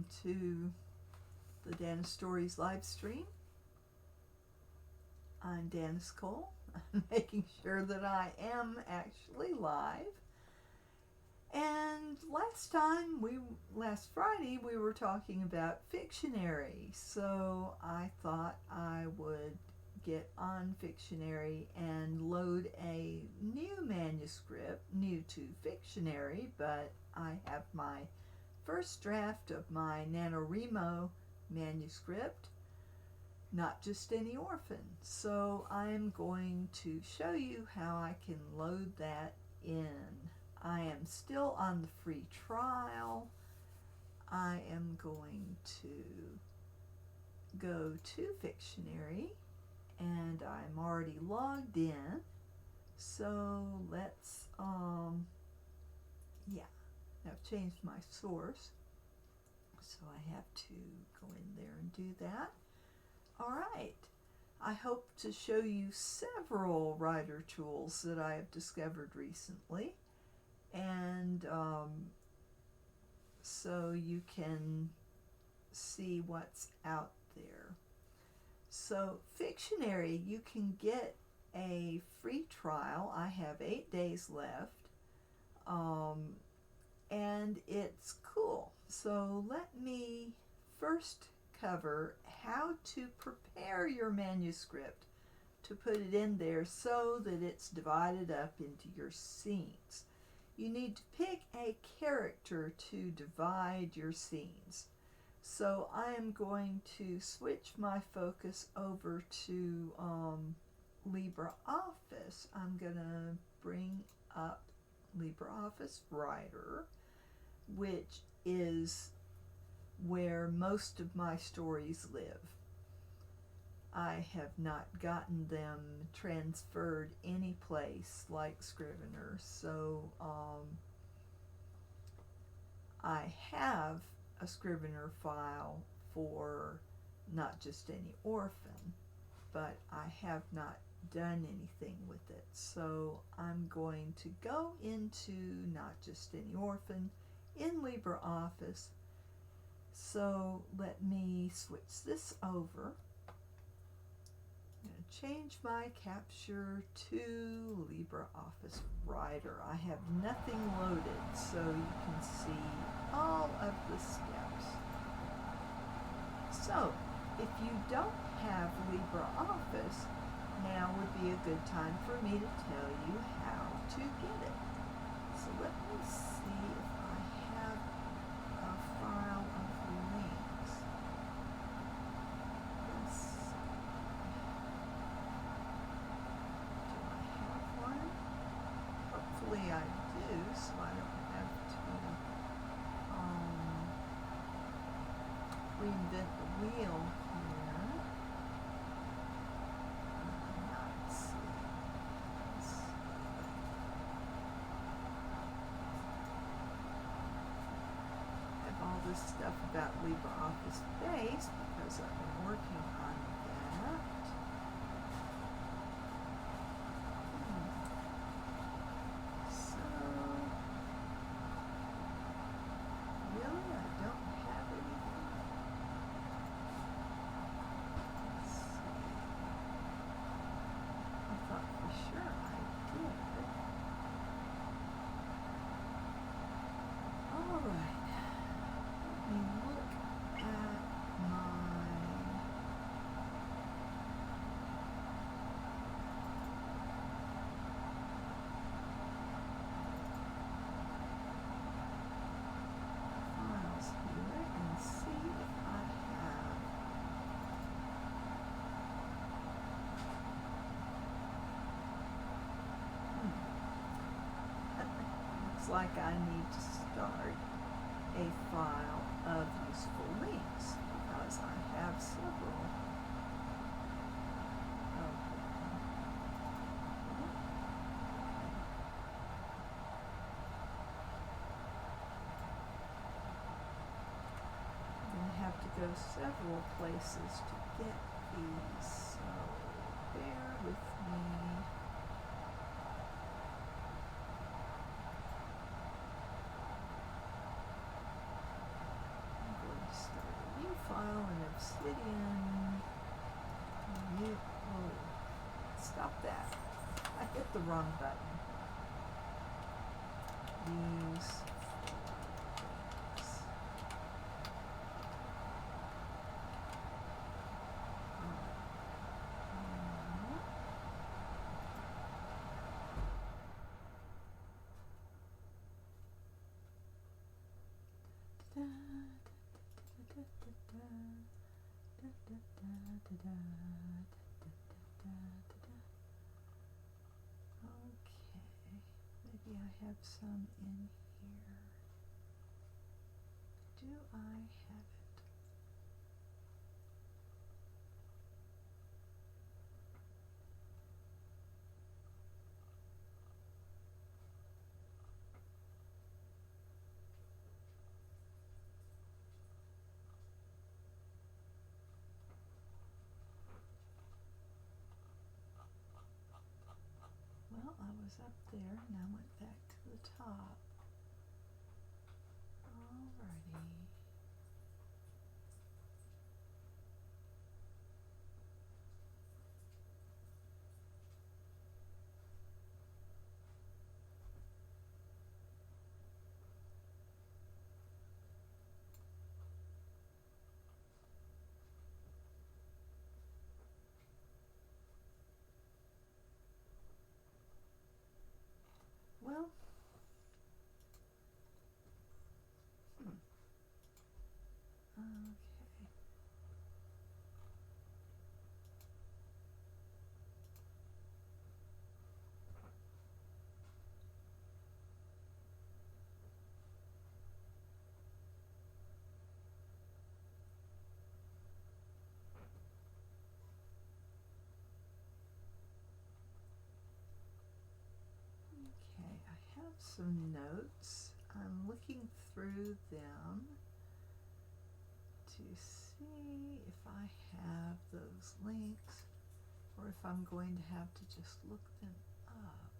welcome to the DanniStories live stream. I'm Dennis Cole. I'm making sure that I am actually live. And last Friday, we were talking about Fictionary, so I thought I would get on Fictionary and load a new manuscript, new to Fictionary, but I have my first draft of my NaNoWriMo manuscript, Not Just Any Orphan. So I'm going to show you how I can load that in. I am still on the free trial. I am going to go to Fictionary and I'm already logged in. So let's, I've changed my source. So I have to go in there and do that. All right. I hope to show you several writer tools that I have discovered recently. And so you can see what's out there. So Fictionary, you can get a free trial. I have 8 days left. And it's cool. So let me first cover how to prepare your manuscript to put it in there so that it's divided up into your scenes. You need to pick a character to divide your scenes. So I am going to switch my focus over to LibreOffice. I'm going to bring up LibreOffice Writer, which is where most of my stories live. I have not gotten them transferred any place like Scrivener, so I have a Scrivener file for Not Just Any Orphan, but I have not done anything with it. So I'm going to go into Not Just Any Orphan in LibreOffice. So let me switch this over. I'm going to change my capture to LibreOffice Writer. I have nothing loaded, so you can see all of the steps. So if you don't have LibreOffice, now would be a good time for me to tell you how to get it. So let me see if I have a file of links. Let's see. Do I have one? Hopefully I do, so I don't have to reinvent the wheel here. Let's see. I have all this stuff about LibreOffice Base because I've been working on that. So, really, I don't have anything. Let's see. I thought for sure I did. All right. Let me look at my files here and see if I have looks like I need to start a file of useful links because I have several of them. I'm going to have to go several places to get these, so bear with me. I'm going to wrong button. Use Okay, maybe I have some in here. Do I have it? Well, I was up there and I went back to the top. Alrighty. Well, okay. Okay, I have some notes. I'm looking through them to see if I have those links or if I'm going to have to just look them up.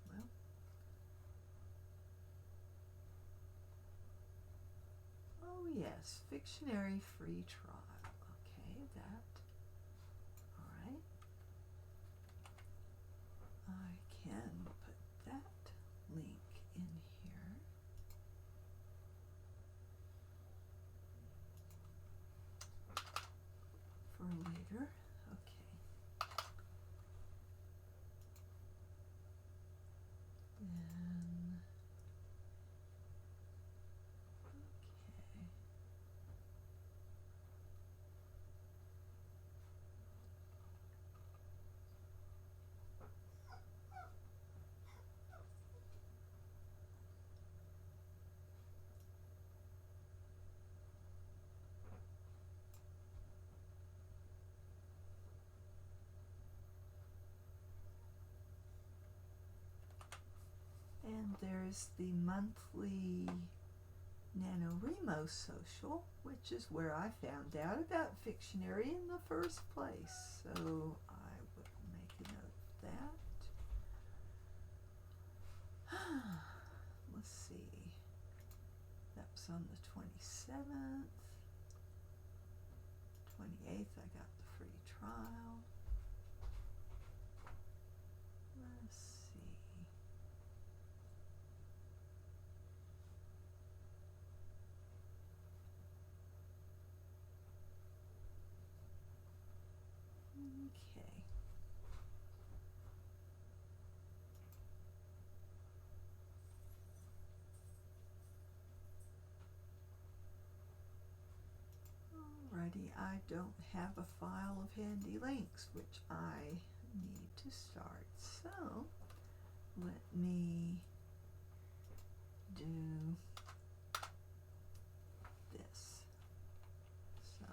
Well, oh yes, Fictionary free trial. Okay, that. All right. I can put that link in here. For later. Okay. Then, okay. And there's the monthly NaNoWriMo social, which is where I found out about Fictionary in the first place. So I will make a note of that. Let's see. That was on the 27th. 28th, I got the free trial. Let's see. Okay. Alrighty, I don't have a file of handy links, which I need to start. So let me do this. So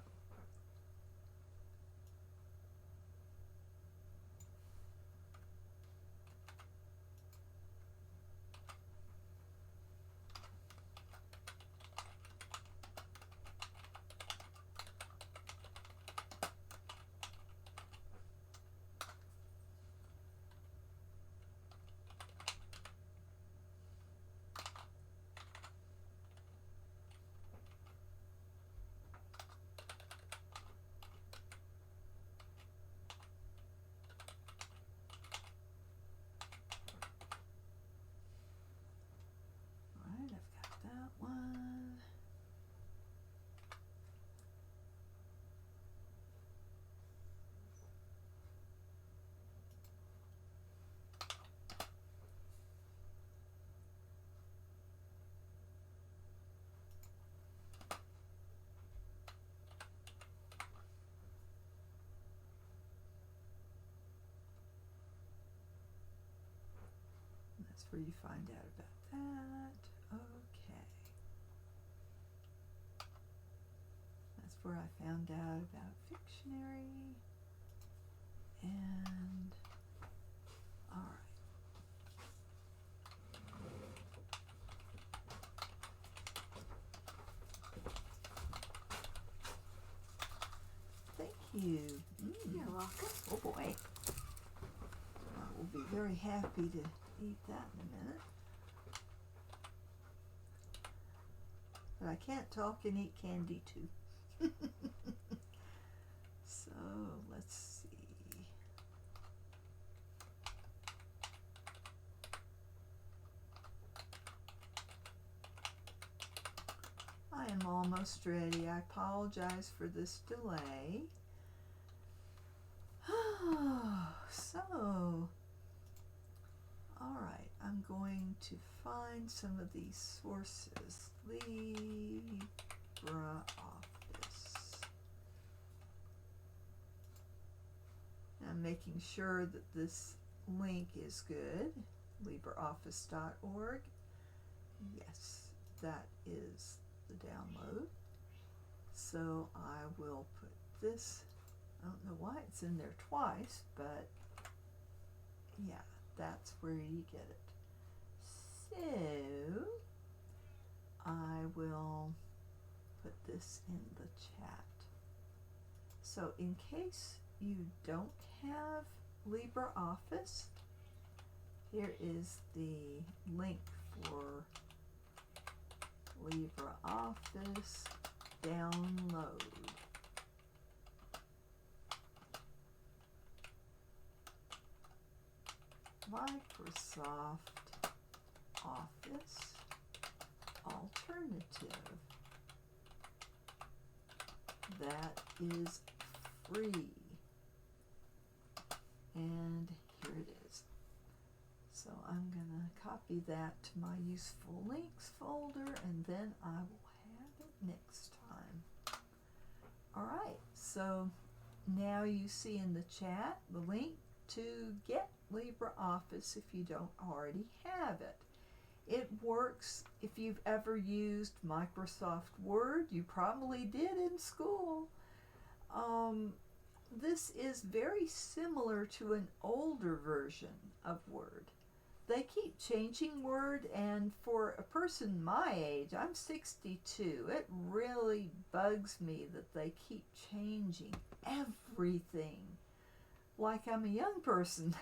where you find out about that. Okay. That's where I found out about Fictionary. And, all right. Thank you. You're welcome. Oh boy. I will be very happy to eat that in a minute. But I can't talk and eat candy too. So let's see. I am almost ready. I apologize for this delay. So, all right, I'm going to find some of these sources. LibreOffice. I'm making sure that this link is good. LibreOffice.org. Yes, that is the download. So I will put this, I don't know why it's in there twice, but yeah, that's where you get it. So I will put this in the chat. So in case you don't have LibreOffice, here is the link for LibreOffice download. Microsoft Office Alternative. That is free. And here it is. So I'm going to copy that to my useful links folder, and then I will have it next time. All right, so now you see in the chat the link to get LibreOffice if you don't already have it. It works if you've ever used Microsoft Word. You probably did in school. This is very similar to an older version of Word. They keep changing Word, and for a person my age, I'm 62, it really bugs me that they keep changing everything like I'm a young person.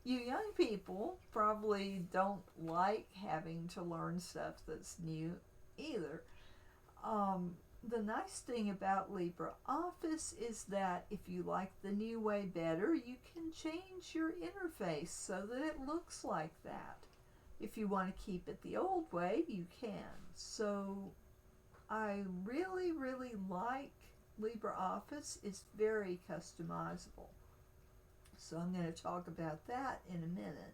You young people probably don't like having to learn stuff that's new either. The nice thing about LibreOffice is that if you like the new way better, you can change your interface so that it looks like that. If you want to keep it the old way, you can. So I really, really like LibreOffice. It's very customizable. So I'm going to talk about that in a minute.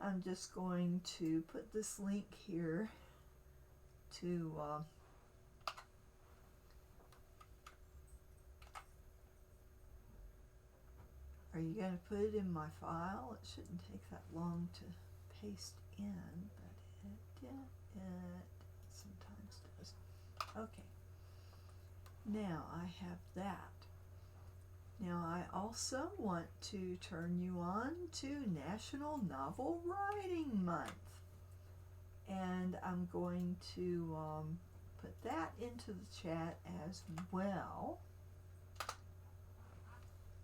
I'm just going to put this link here to are you going to put it in my file? It shouldn't take that long to paste in, but it sometimes does. Okay. Now I have that. Now I also want to turn you on to National Novel Writing Month. And I'm going to put that into the chat as well.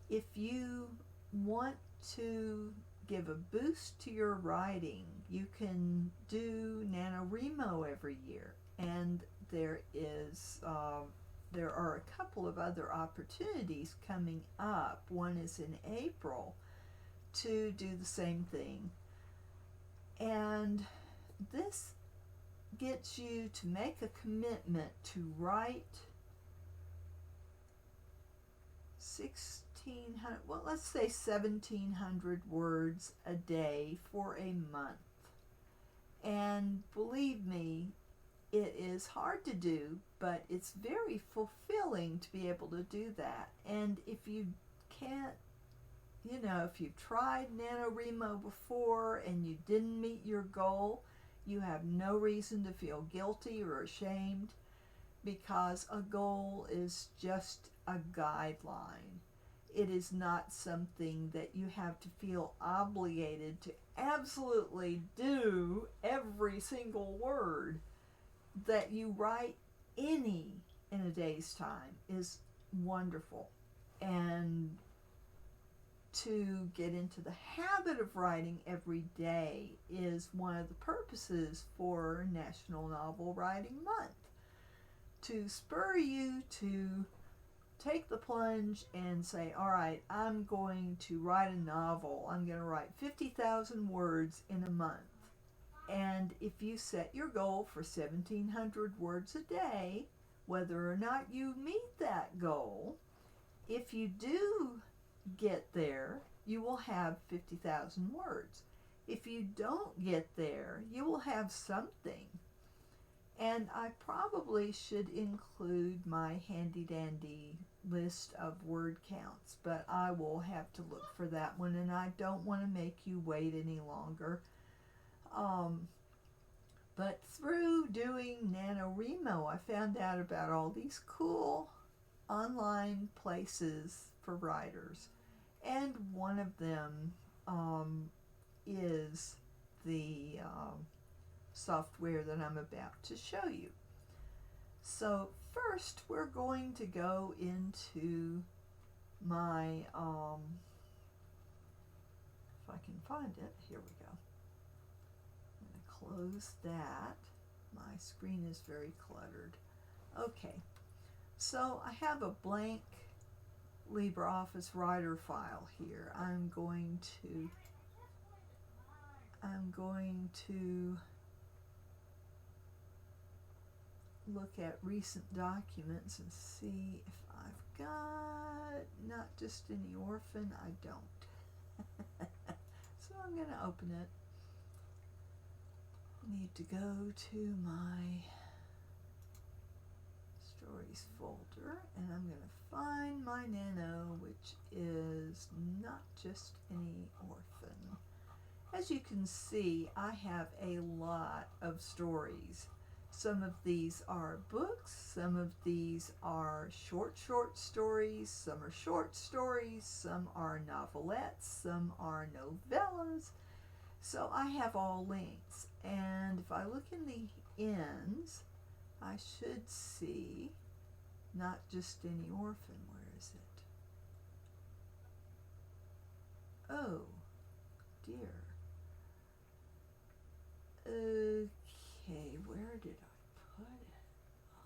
If you want to give a boost to your writing, you can do NaNoWriMo every year. And there are a couple of other opportunities coming up. One is in April to do the same thing. And this gets you to make a commitment to write 1,600, well, let's say 1,700 words a day for a month. And believe me, it is hard to do, but it's very fulfilling to be able to do that. And if you can't you know, if you've tried NaNoWriMo before and you didn't meet your goal, you have no reason to feel guilty or ashamed, because a goal is just a guideline. It is not something that you have to feel obligated to absolutely do every single word. That you write any in a day's time is wonderful. And to get into the habit of writing every day is one of the purposes for National Novel Writing Month. To spur you to take the plunge and say, all right, I'm going to write a novel. I'm going to write 50,000 words in a month. And if you set your goal for 1,700 words a day, whether or not you meet that goal, if you do get there, you will have 50,000 words. If you don't get there, you will have something. And I probably should include my handy-dandy list of word counts, but I will have to look for that one, and I don't want to make you wait any longer. But through doing NaNoWriMo, I found out about all these cool online places for writers. And one of them is the software that I'm about to show you. So first we're going to go into my, if I can find it, here we go. Close that. My screen is very cluttered. Okay, so I have a blank LibreOffice writer file here. I'm going to look at recent documents and see if I've got Not Just Any Orphan. I don't. So I'm going to open it. I need to go to my stories folder, and I'm going to find my NaNo, which is Not Just Any Orphan. As you can see, I have a lot of stories. Some of these are books, some of these are short stories, some are short stories, some are novelettes, some are novellas. So I have all lengths, and if I look in the ends, I should see Not Just Any Orphan. Where is it? Oh, dear. Okay, where did I put it?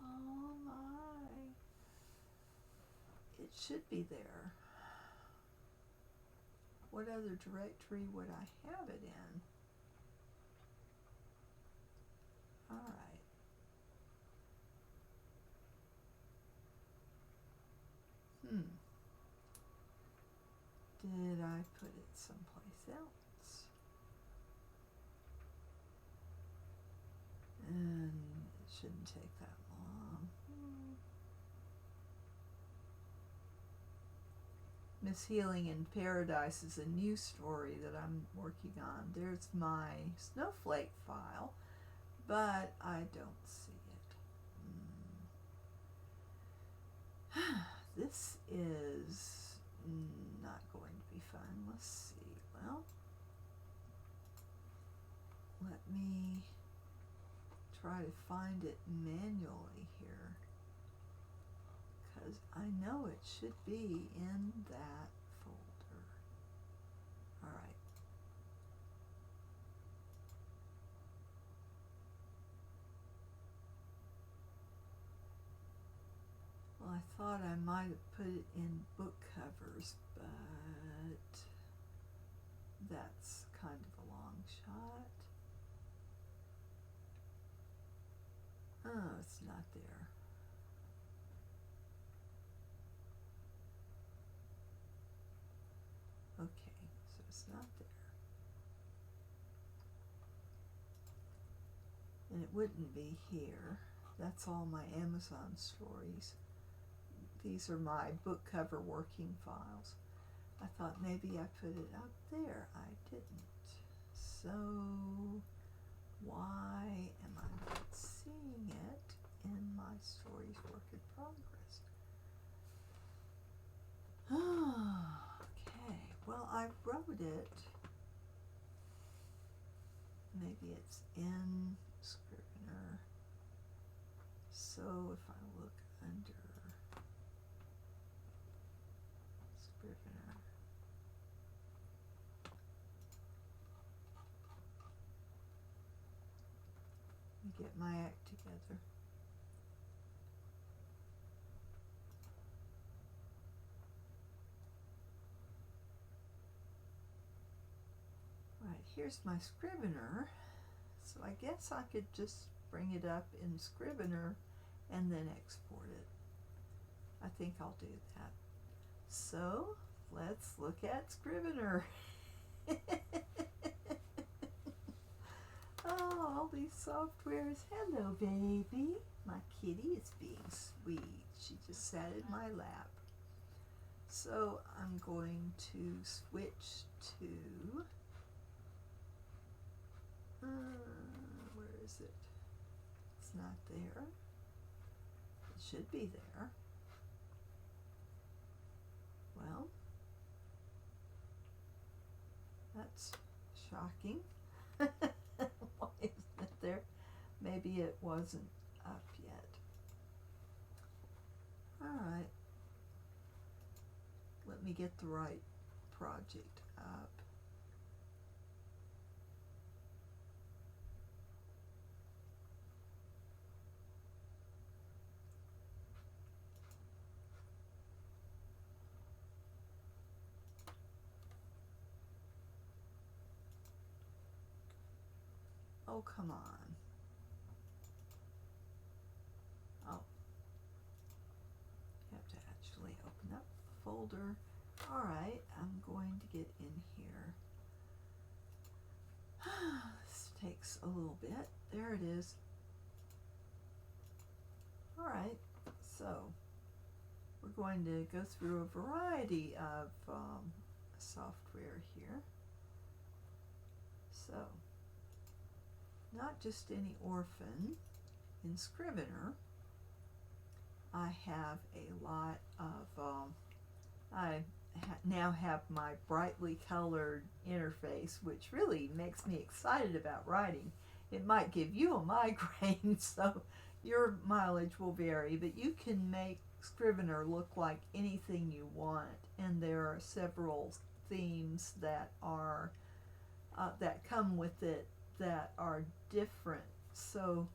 Oh my. It should be there. What other directory would I have it in? All right. Did I put it someplace else? And it shouldn't take that long. Miss Healing in Paradise is a new story that I'm working on. There's my Snowflake file, but I don't see it. This is not going to be fun. Let's see. Well, let me try to find it manually here, because I know it should be in that folder. All right. Well, I thought I might have put it in book covers, but that's kind of a long shot. Oh, it's not there. Okay, so it's not there. And it wouldn't be here. That's all my Amazon stories. These are my book cover working files. I thought maybe I put it up there. I didn't. So why am I not seeing it in my stories work in progress? Okay, well, I wrote it. Maybe it's in Scrivener. So if I look under Scrivener, let me get my act together. Right, here's my Scrivener. So I guess I could just bring it up in Scrivener and then export it. I think I'll do that. So let's look at Scrivener. Oh, all these softwares. Hello, baby. My kitty is being sweet. She just sat in my lap. So I'm going to switch to, where is it? It's not there. It should be there. Well, that's shocking. Why isn't it there? Maybe it wasn't up yet. All right. Let me get the right project up. Oh, come on. Oh. You have to actually open up the folder. All right, I'm going to get in here. This takes a little bit. There it is. All right, so we're going to go through a variety of software here. So, Not Just Any Orphan in Scrivener. I have a lot of, I now have my brightly colored interface, which really makes me excited about writing. It might give you a migraine, so your mileage will vary, but you can make Scrivener look like anything you want, and there are several themes that are that come with it that are different. So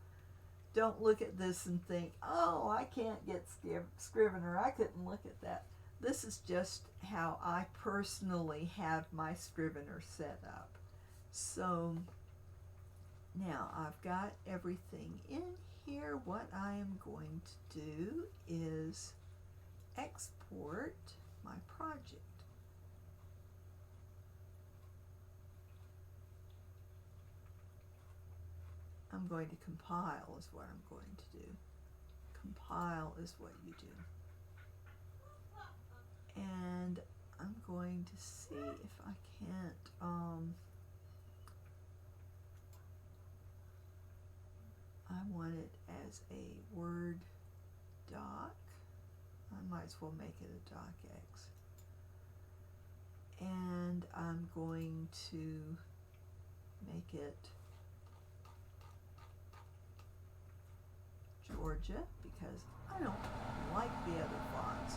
don't look at this and think, oh, I can't get Scrivener. I couldn't look at that. This is just how I personally have my Scrivener set up. So now I've got everything in here. What I am going to do is export my project. I'm going to compile is what I'm going to do. Compile is what you do. And I'm going to see if I can't, I want it as a Word doc. I might as well make it a docx. And I'm going to make it Georgia because I don't like the other fonts.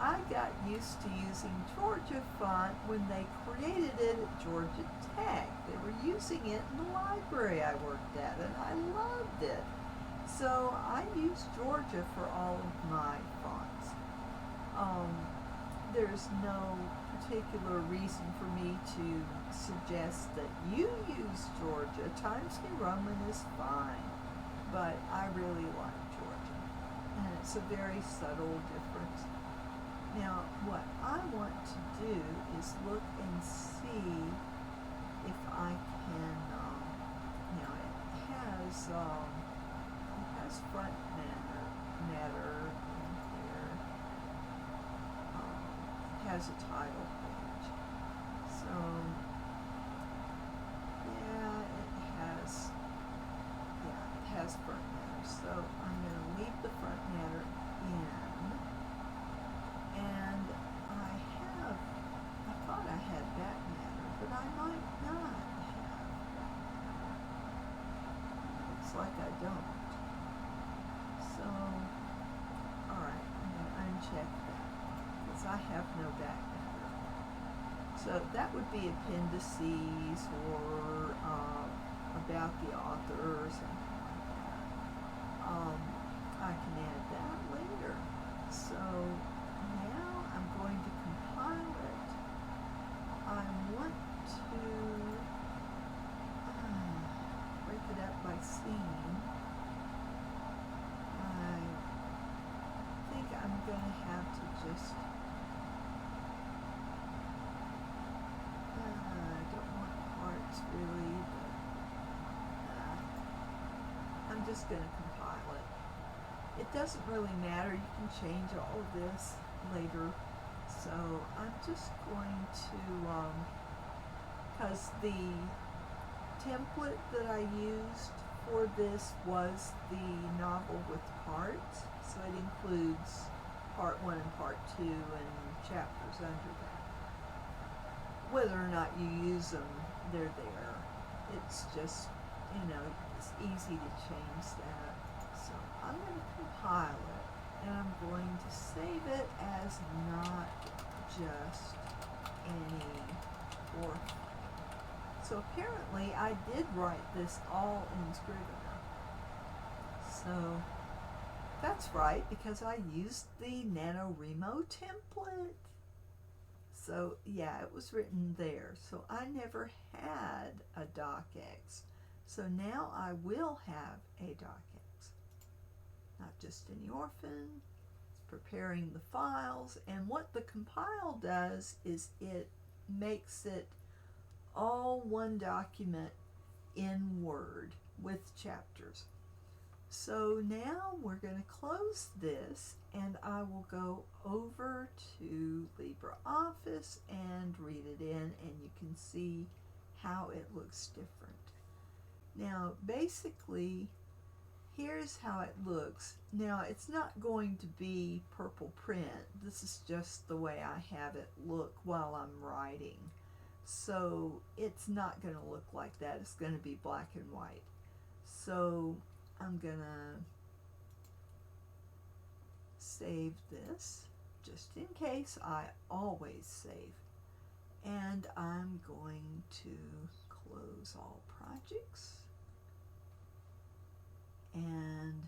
I got used to using Georgia font when they created it at Georgia Tech. They were using it in the library I worked at, and I loved it. So I use Georgia for all of my fonts. There's no particular reason for me to suggest that you use Georgia. Times New Roman is fine, but I really like Georgia, and it's a very subtle difference. Now, what I want to do is look and see if I can, now it has front matter in here. It has a title page. So yeah, it has front matter. So I'm going to leave the front matter in. And I thought I had back matter, but I might not have. Looks like I don't. So, alright, I'm going to uncheck that, because I have no back matter. So that would be appendices or about the author or something like that. I can add that later. So now I'm going to compile it. I want to break it up by scene. I think I'm going to have to just I don't want parts really, but I'm just going to compile it. It doesn't really matter, you can change all of this later. So I'm just going to, because the template that I used for this was the novel with parts, so it includes part 1 and part 2 and chapters under that. Whether or not you use them, they're there. It's just, it's easy to change that. So I'm going to compile it, and I'm going to save it as Not Just Any Orphan. So apparently I did write this all in Scrivener. So that's right, because I used the NaNoWriMo template. So yeah, it was written there. So I never had a docx. So now I will have a docx. Not Just Any Orphan, preparing the files, and what the compile does is it makes it all one document in Word with chapters. So now we're going to close this, and I will go over to LibreOffice and read it in, and you can see how it looks different. Now basically, here's how it looks. Now it's not going to be purple print. This is just the way I have it look while I'm writing. So it's not going to look like that. It's going to be black and white. So I'm going to save this just in case. I always save. And I'm going to close all projects and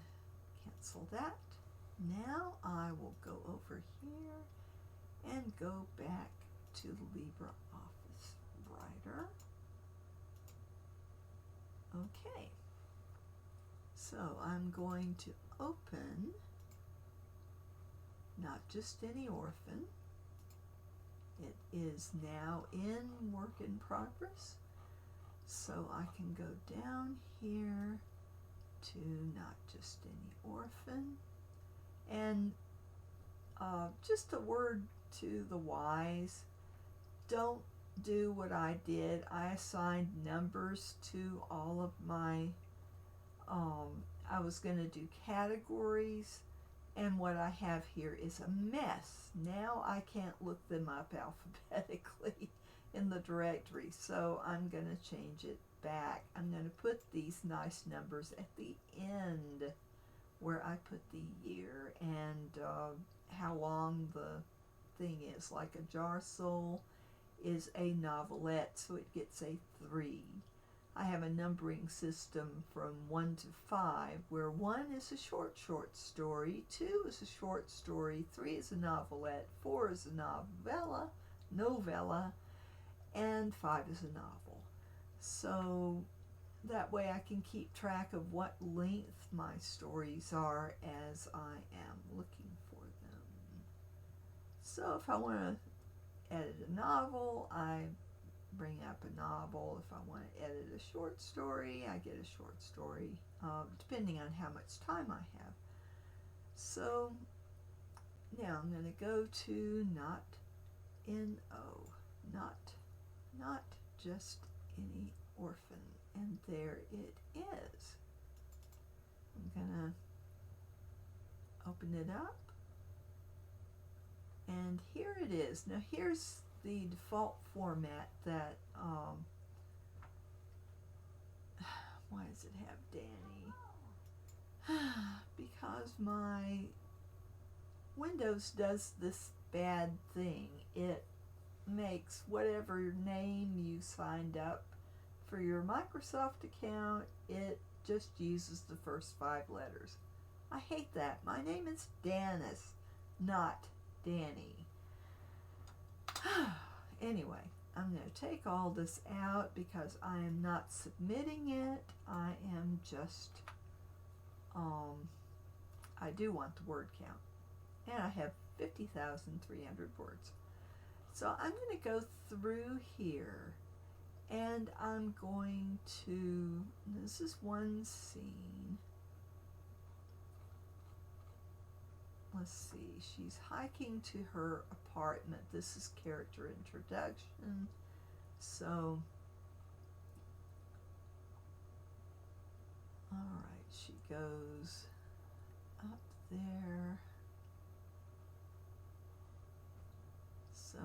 cancel that. Now I will go over here and go back to LibreOffice Writer. Okay, so I'm going to open Not Just Any Orphan. It is now in work in progress, so I can go down here to Not Just Any Orphan, and just a word to the wise, don't do what I did. I assigned numbers to all of my, I was going to do categories, and what I have here is a mess. Now I can't look them up alphabetically in the directory, so I'm going to change it back. I'm going to put these nice numbers at the end where I put the year and how long the thing is. Like a Jar Soul is a novelette, so it gets a 3. I have a numbering system from 1 to 5, where 1 is a short story, 2 is a short story, 3 is a novelette, 4 is a novella, and 5 is a novel. So that way I can keep track of what length my stories are as I am looking for them. So if I want to edit a novel, I bring up a novel. If I want to edit a short story, I get a short story, depending on how much time I have. So now I'm going to go to Not N-O, not just any orphan. And there it is. I'm gonna open it up. And here it is. Now here's the default format that, why does it have Danny? Because my Windows does this bad thing. It makes whatever name you signed up for your Microsoft account, it just uses the first 5 letters. I hate that. My name is Dennis, not Danny. Anyway, I'm going to take all this out because I am not submitting it. I am just, I do want the word count. And I have 50,300 words. So I'm going to go through here and I'm going to, this is one scene. Let's see, she's hiking to her apartment. This is character introduction. So, all right, she goes up there. So,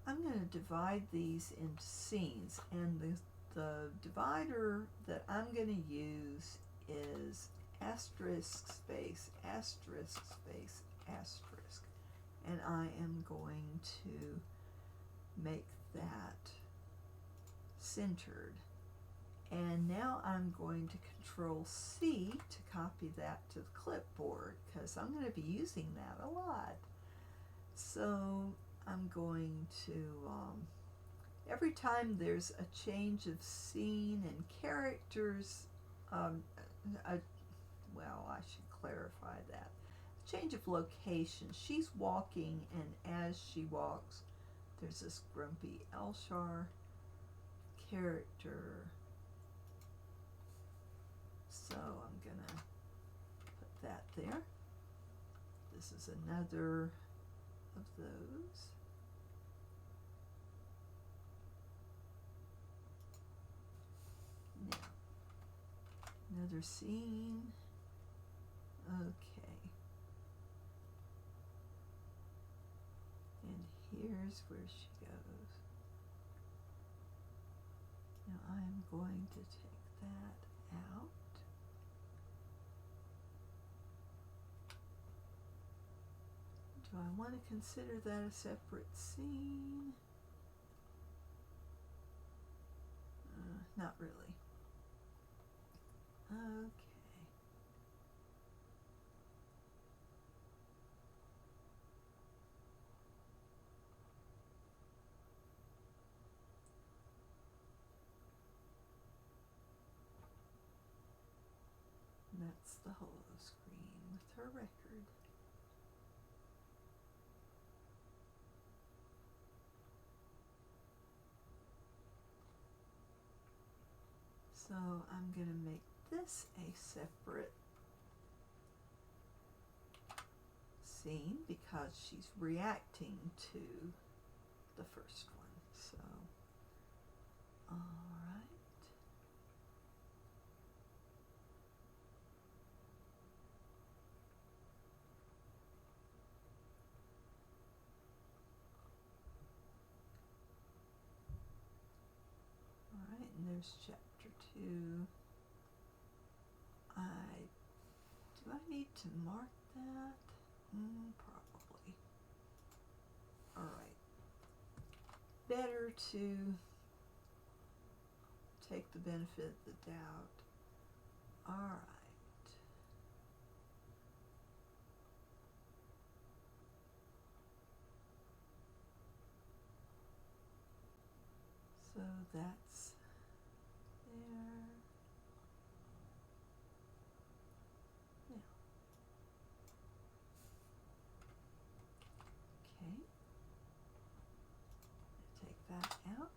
I'm going to divide these into scenes, and the divider that I'm going to use is asterisk space, asterisk space, asterisk. And I am going to make that centered. And now I'm going to Control C to copy that to the clipboard because I'm going to be using that a lot. So I'm going to, every time there's a change of scene and characters, well, I should clarify that. Change of location. She's walking, and as she walks, there's this grumpy Elshar character. So I'm gonna put that there. This is another of those. Now, another scene. Okay. And here's where she goes. Now I'm going to take that out. Do I want to consider that a separate scene? Not really. Okay. And that's the holo screen with her record. So I'm going to make this a separate scene because she's reacting to the first one. So, all right. All right, and there's chapter 2. Do I need to mark that? Probably. All right. Better to take the benefit of the doubt. All right. So that's there. Now. Okay. Take that out.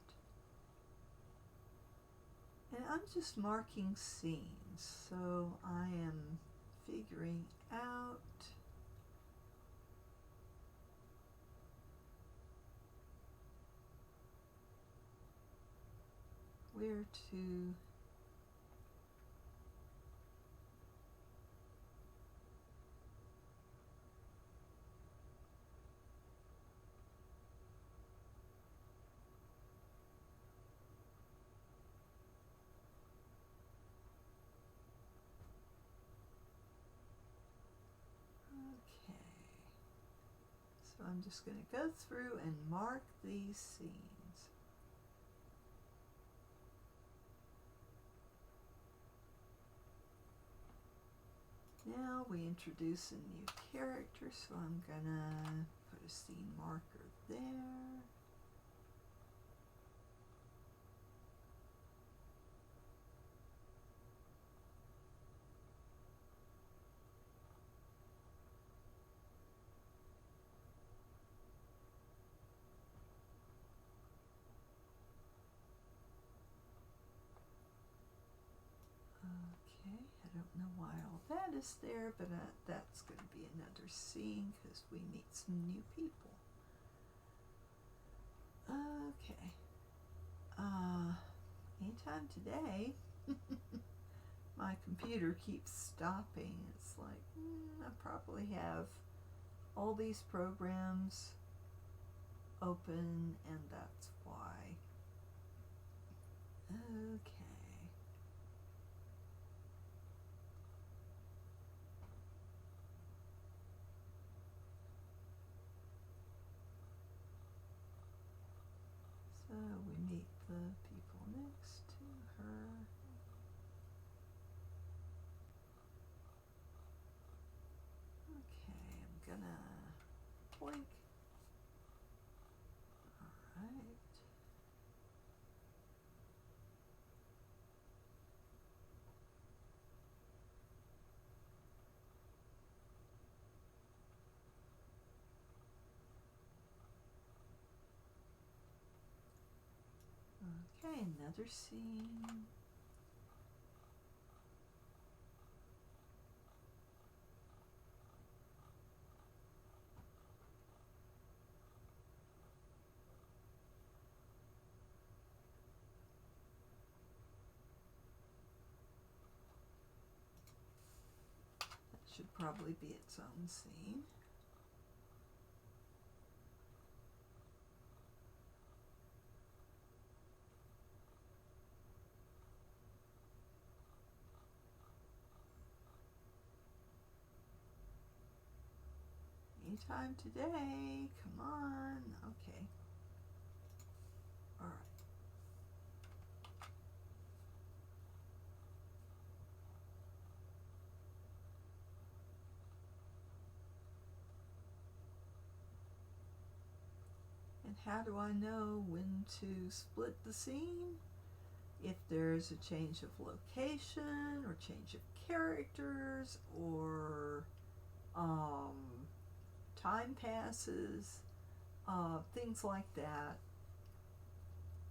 And I'm I'm just marking scenes, so I am figuring out where to okay. So I'm just going to go through and mark these scenes. Now we introduce a new character, so I'm gonna put a scene marker there. Okay, I don't know why all that is there, but that's going to be another scene because we meet some new people. Okay. Anytime today, my computer keeps stopping. It's like, I probably have all these programs open, and that's why. Okay. So we meet the people next to her. Okay, I'm gonna blink. All right. Okay, another scene. That should probably be its own scene. Anytime today, come on. Okay. All right. And how do I know when to split the scene? If there's a change of location or change of characters or time passes, things like that.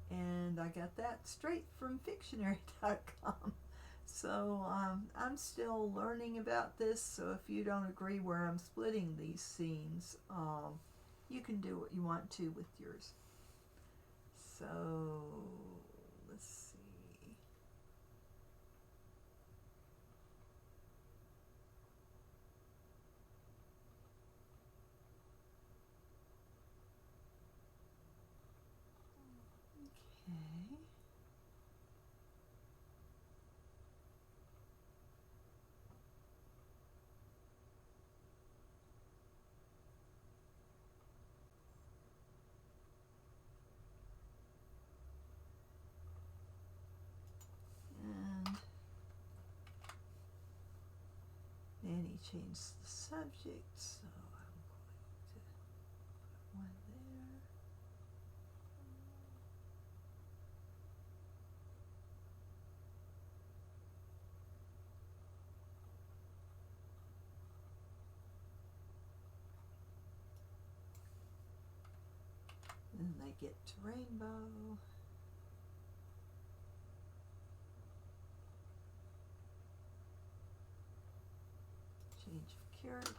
And I got that straight from Fictionary.com. So I'm still learning about this, so if you don't agree where I'm splitting these scenes, you can do what you want to with yours. So let's see. Okay. And Nanny changed the subject, so I'm going to put one there. And they get to rainbow. character.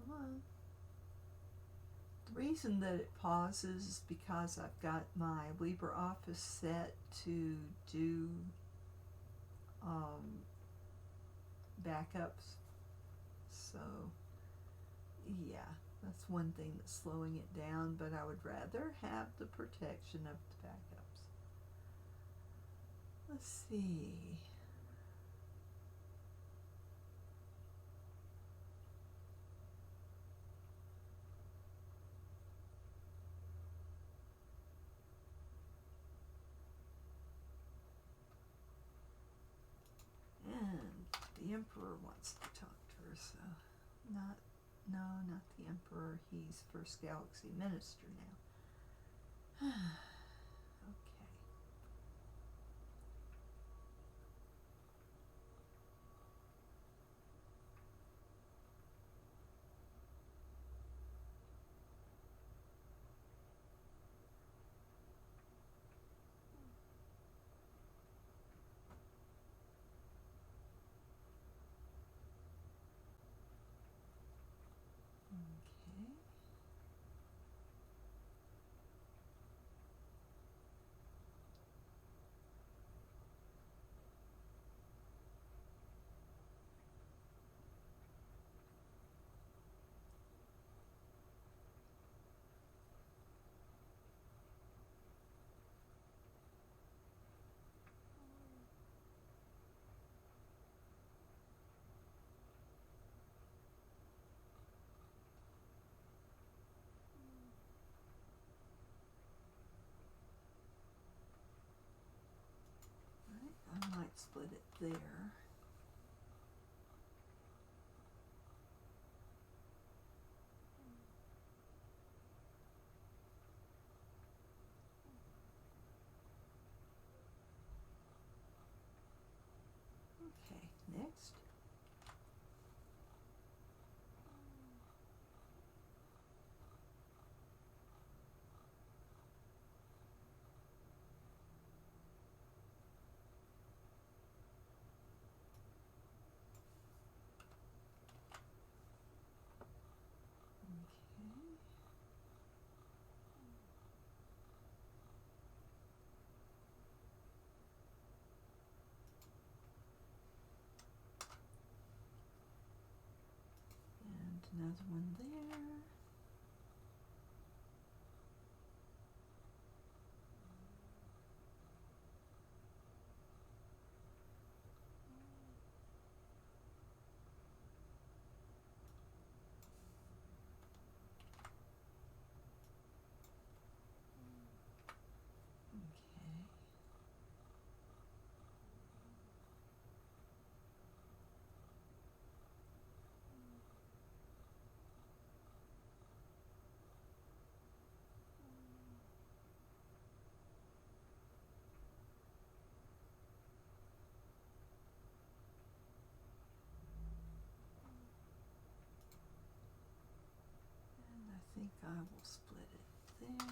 Come on. The reason that it pauses is because I've got my LibreOffice set to do backups. So, yeah, that's one thing that's slowing it down, but I would rather have the protection of the backups. Let's see. And the Emperor wants to talk to her, so not the Emperor. He's First Galaxy Minister now. Okay. Okay. I might split it there. Okay, next. Okay. And another one there. Okay. And I think I will split it there.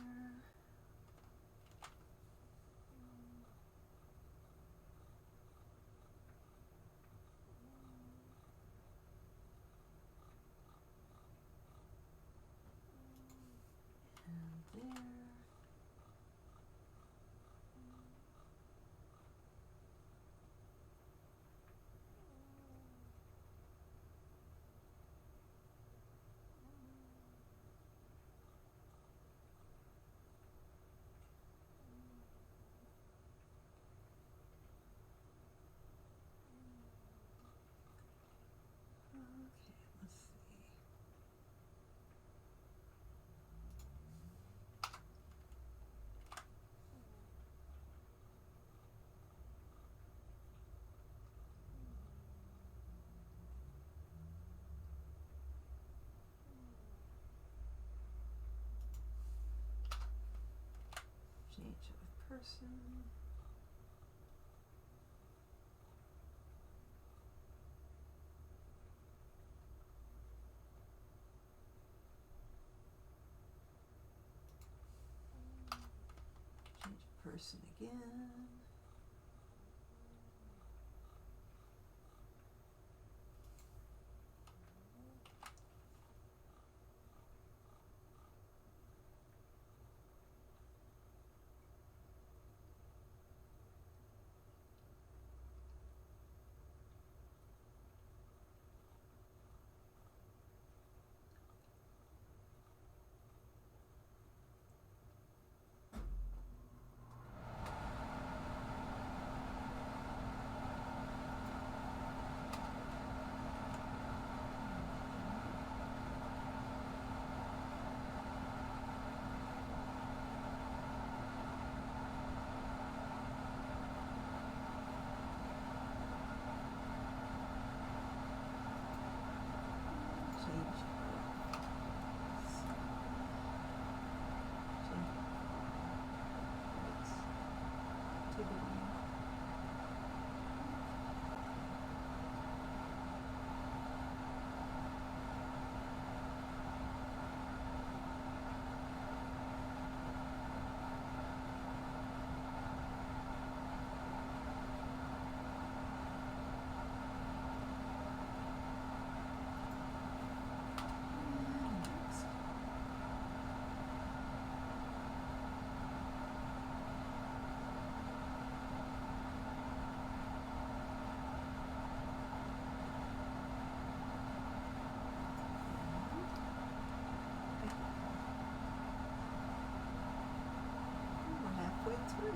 And there. person. Change person again. Through.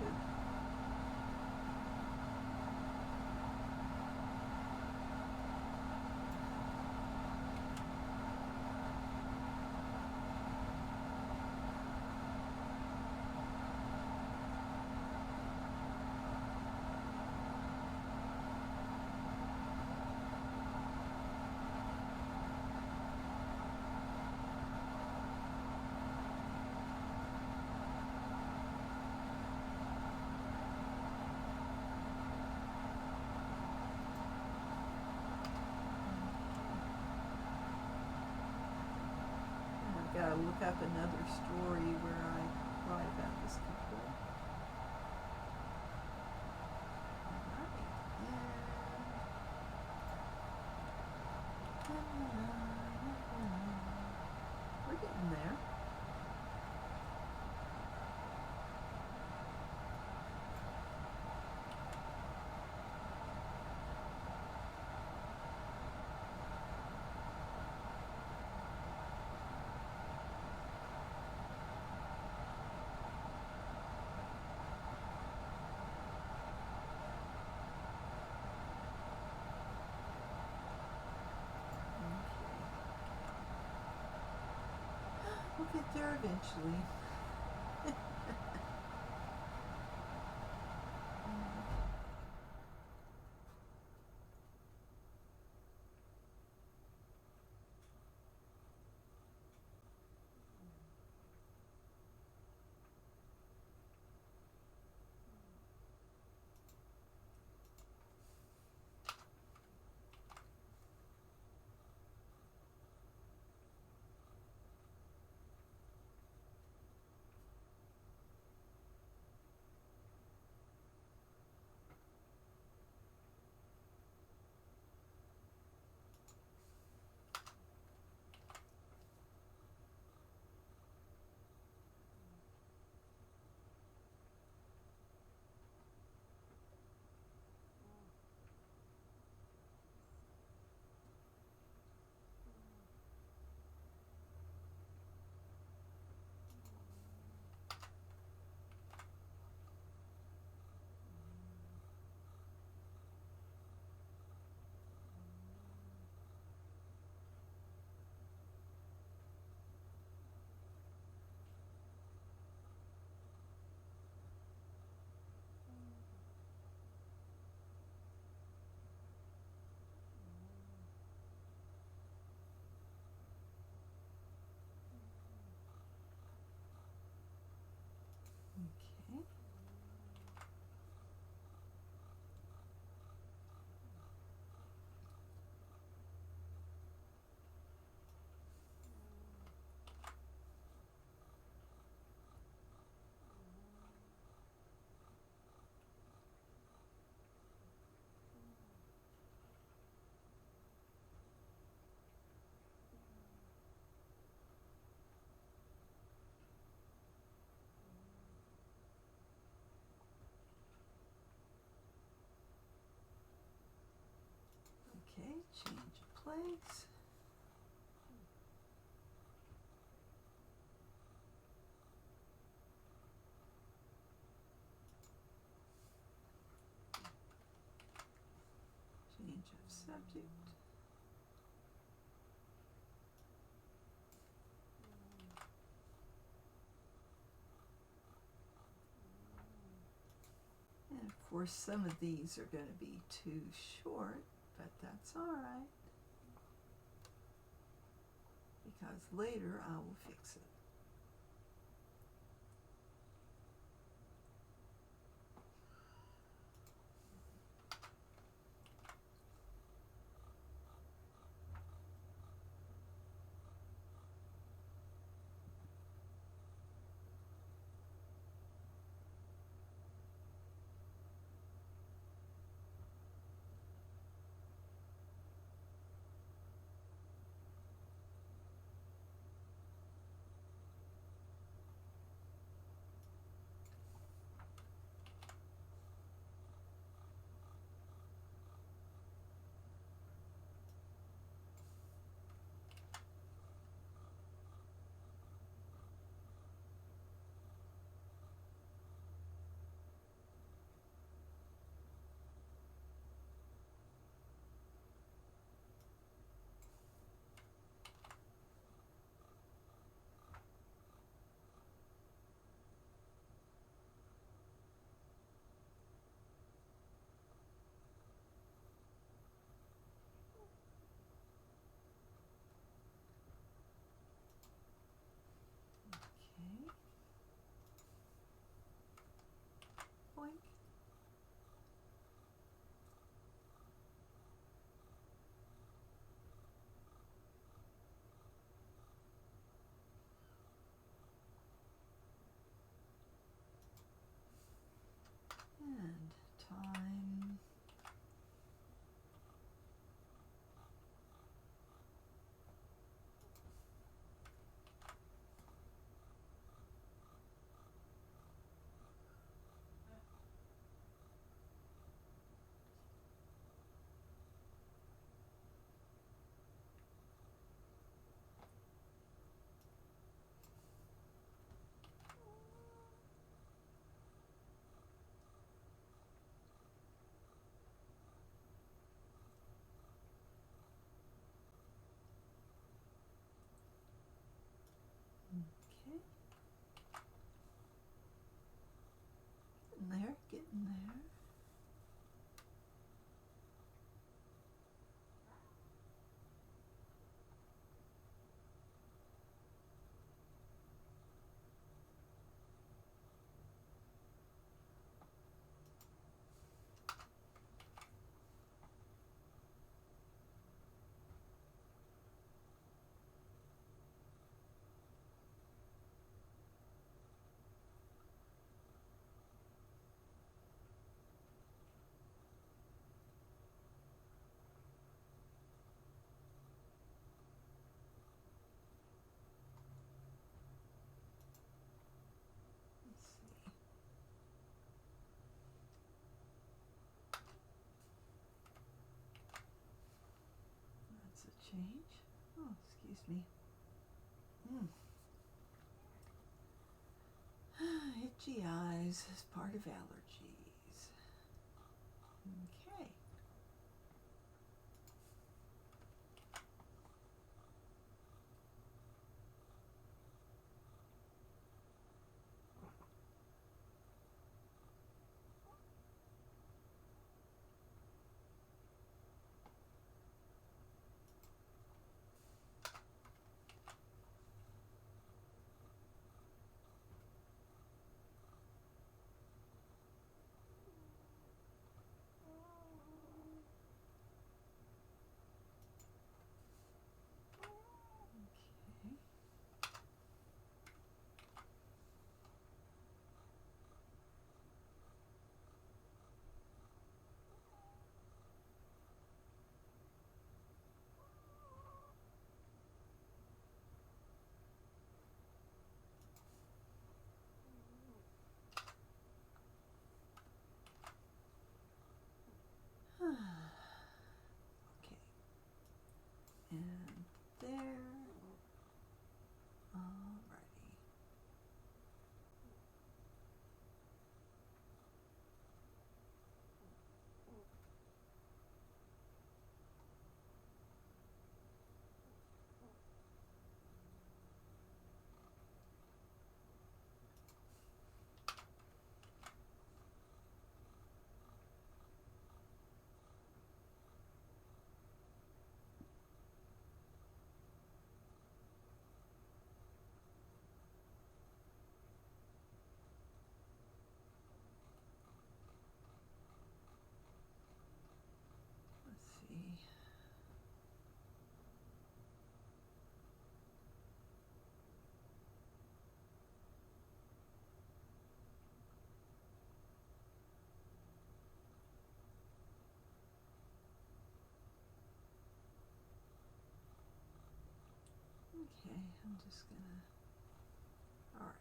Gotta look up another story where I write about this couple. We're getting there. We'll get there eventually. place. Change of subject. And of course, some of these are going to be too short, but that's all right, because later I will fix it. Okay. Boink. And time. Okay. Getting there. Let's see. That's a change. Oh, excuse me. Itchy eyes is part of allergies. Okay. Okay, I'm just gonna, all right.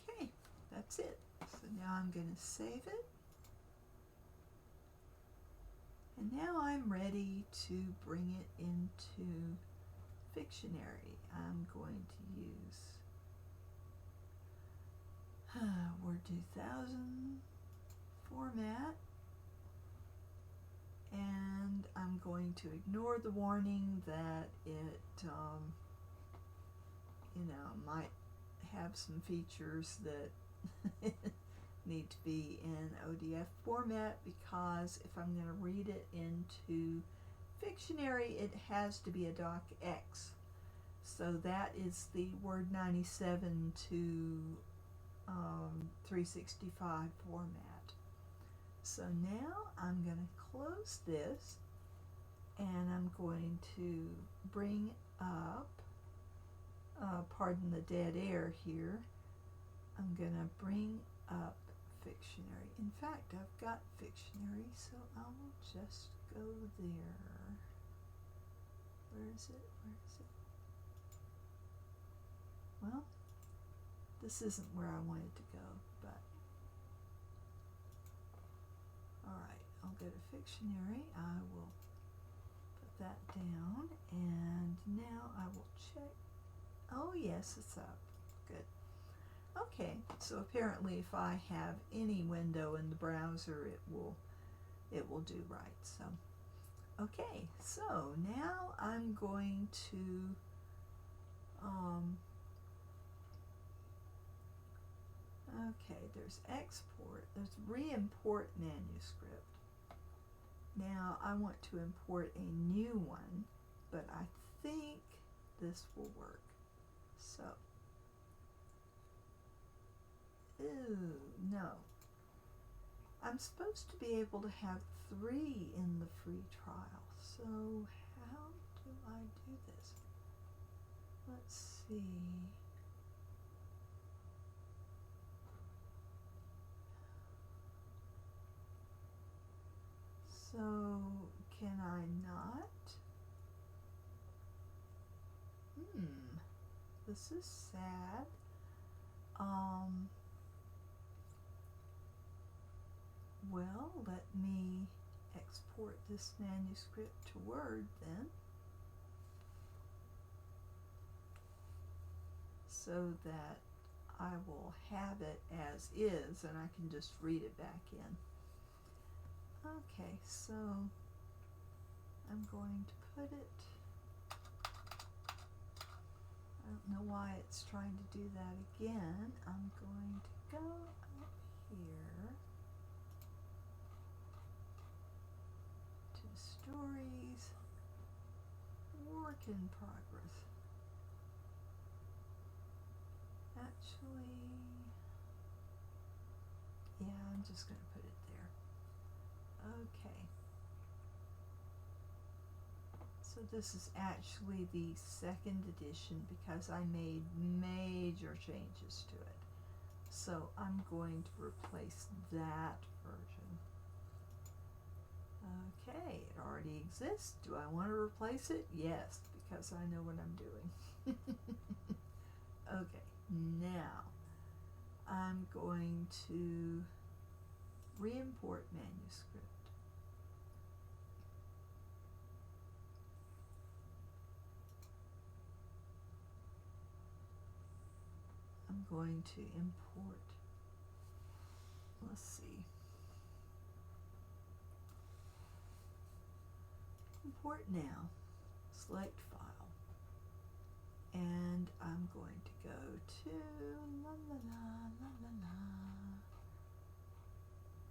Okay, that's it. So now I'm going to save it. And now I'm ready to bring it into Fictionary. I'm going to use Word 2000 format. And I'm going to ignore the warning that it, might have some features that need to be in ODF format, because if I'm going to read it into Fictionary, it has to be a docx. So that is the Word 97 to 365 format. So now I'm going to close this, and I'm going to bring up, pardon the dead air here, I'm going to bring up Fictionary. In fact, I've got Fictionary, so I will just go there. Where is it? Where is it? Well, this isn't where I wanted to go, but alright, I'll go to Fictionary. I will put that down, and now I will check. Oh yes, it's up. Good. Okay, so apparently if I have any window in the browser, it will do right. So okay, so now I'm going to okay, there's export, there's re-import manuscript. Now I want to import a new one, but I think this will work. So, ooh, no. I'm supposed to be able to have 3 in the free trial. So how do I do this? Let's see. So can I not? This is sad. Well, let me export this manuscript to Word then, so that I will have it as is and I can just read it back in. Okay, so I'm going to put it, I don't know why it's trying to do that again. I'm going to go up here to Stories, Work in Progress. Actually, yeah, I'm just going to put it there. Okay. So this is actually the 2nd edition because I made major changes to it. So I'm going to replace that version. Okay, it already exists. Do I want to replace it? Yes, because I know what I'm doing. Okay, now I'm going to re-import manuscript. I'm going to import, let's see, import now, select file, and I'm going to go to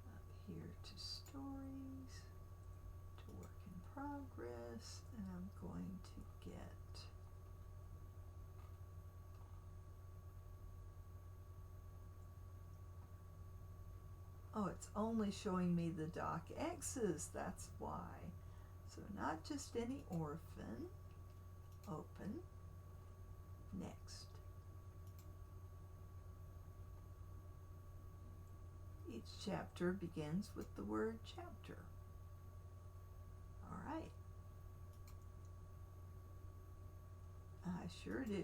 up here to Stories, to going to get oh, it's only showing me the docx's, that's why. So Not Just Any Orphan, open, next. Each chapter begins with the word chapter. All right. I sure do.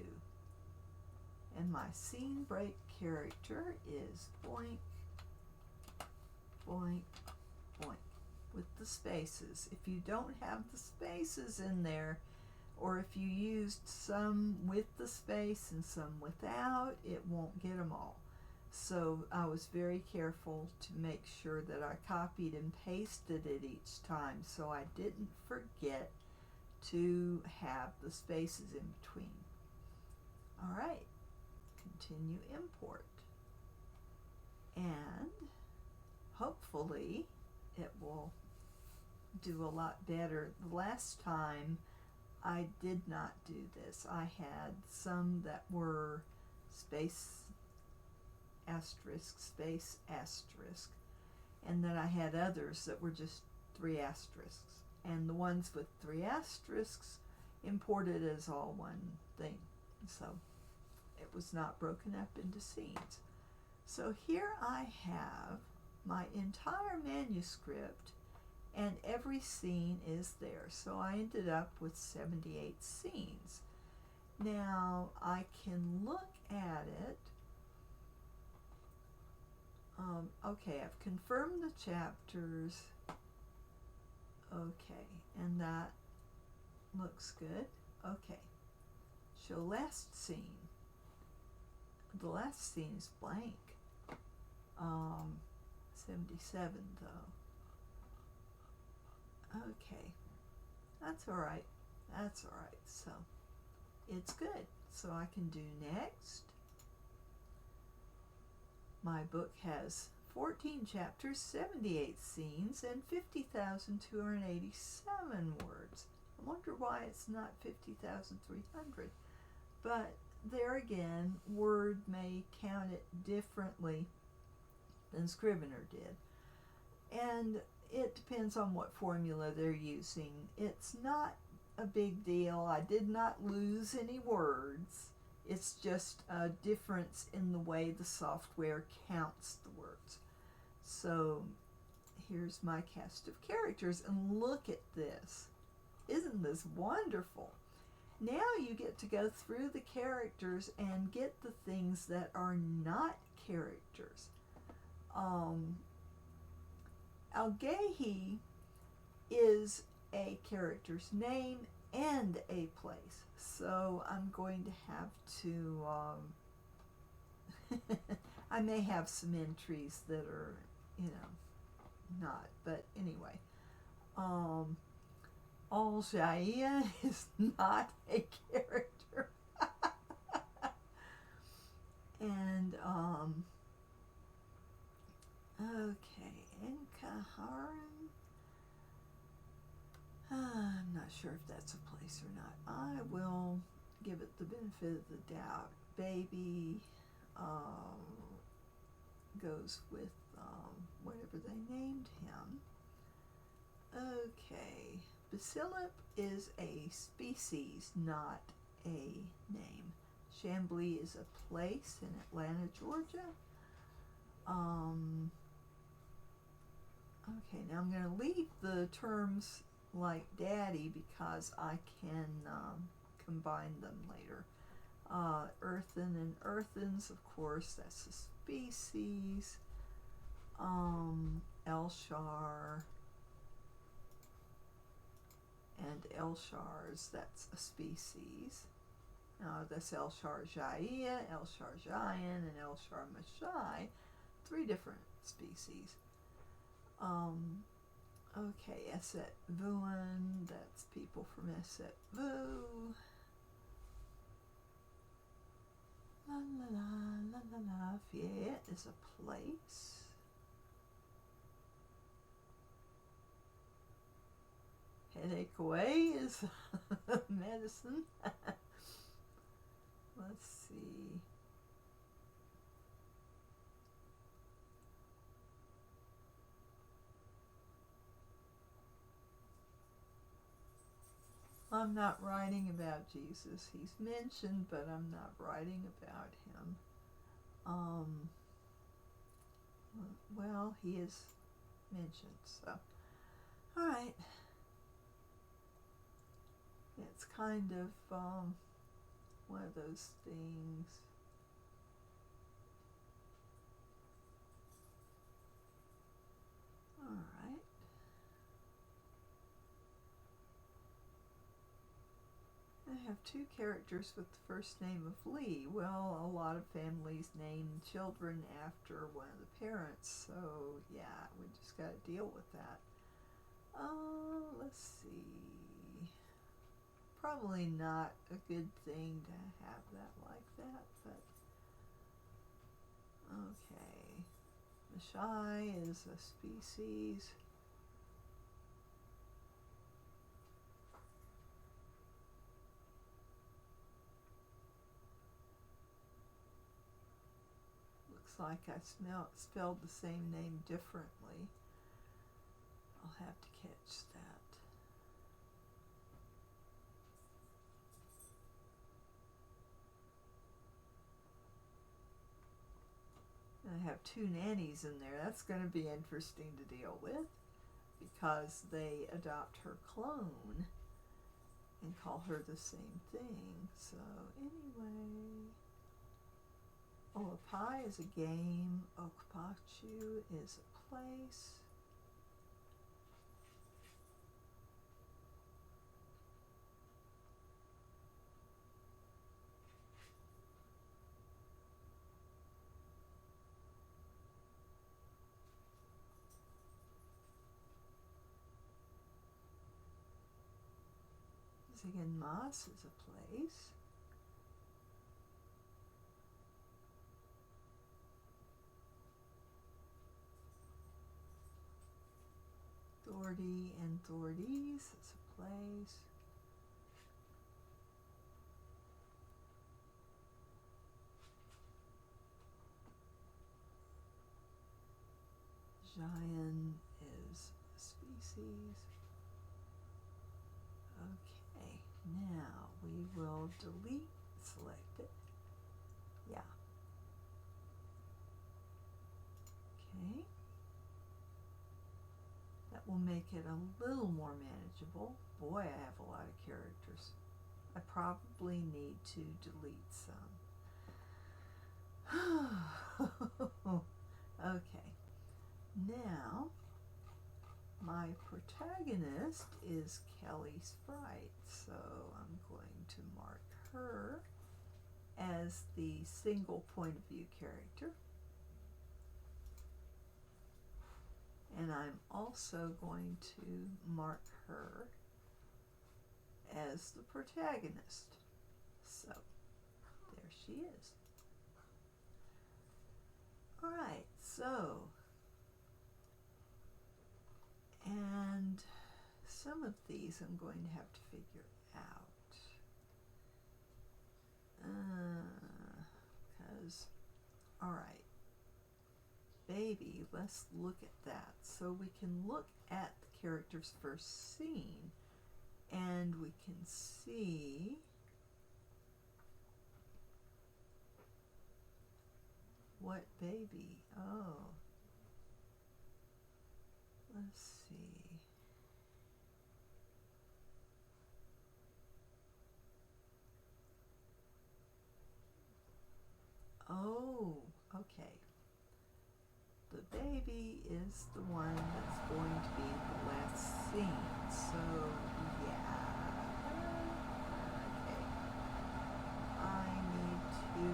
And my scene break character is boink, boink, boink, with the spaces. If you don't have the spaces in there, or if you used some with the space and some without, it won't get them all. So I was very careful to make sure that I copied and pasted it each time so I didn't forget to have the spaces in between. All right, continue import. And hopefully it will do a lot better. The last time I did not do this. I had some that were space asterisk, space asterisk, and then I had others that were just 3 asterisks. And the ones with 3 asterisks imported as all one thing. So it was not broken up into scenes. So here I have my entire manuscript and every scene is there. So I ended up with 78 scenes. Now I can look at it. Okay, I've confirmed the chapters. Okay, and that looks good. Okay, show last scene. The last scene is blank. 77 though. Okay, that's all right. That's all right. So it's good. So I can do next. My book has 14 chapters, 78 scenes, and 50,287 words. I wonder why it's not 50,300. But there again, Word may count it differently than Scrivener did. And it depends on what formula they're using. It's not a big deal. I did not lose any words. It's just a difference in the way the software counts the words. So here's my cast of characters, and look at this. Isn't this wonderful? Now you get to go through the characters and get the things that are not characters. Algehi is a character's name and a place. So I'm going to have to, I may have some entries that are, not, but anyway. Al-Jaiya is not a character. And, okay, Enkaharan. I'm not sure if that's a place or not. I will give it the benefit of the doubt. Baby goes with whatever they named him. Okay, Basilip is a species, not a name. Chambly is a place in Atlanta, Georgia. Okay, now I'm going to leave the terms like daddy because I can combine them later. Earthen and earthens, of course, that's a species. Elshar and Elshars, that's a species. That's Elshar Jaiya, Elshar Jayan, and Elshar Mashai, 3 different species. Okay, Eset Vuan, that's people from Eset Vu. La la la la la la. Fahie is a place. Hede takeaway is medicine. Let's see. I'm not writing about Jesus. He's mentioned, but I'm not writing about him. Well, he is mentioned, so. Alright. It's kind of one of those things. Alright. I have two characters with the first name of Lee. Well, a lot of families name children after one of the parents, so yeah, we just got to deal with that. Let's see. Probably not a good thing to have that like that, but okay. Fahie is a species. Like I spelled the same name differently. I'll have to catch that. And I have two nannies in there. That's going to be interesting to deal with because they adopt her clone and call her the same thing. So anyway. Olapai is a game. Okapachu is a place. Ziganmas is a place. Thordy and Thordies is a place. Giant is a species. Okay, now we will delete selected. Yeah. Okay. That will make it a little more manageable. Boy, I have a lot of characters. I probably need to delete some. Okay. Now, my protagonist is Kelly Sprite, so I'm going to mark her as the single point of view character. And I'm also going to mark her as the protagonist. So, there she is. Alright, so, and some of these I'm going to have to figure out. Because, alright. Baby, let's look at that. So we can look at the character's first scene and we can see what baby. Oh, let's see. Oh, okay. The baby is the one that's going to be the last scene, so yeah. Okay. I need to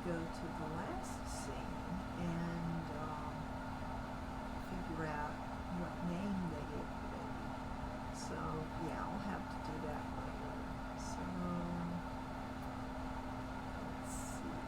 go to the last scene and figure out what name they gave the baby. So yeah, I'll have to do that later. So let's see.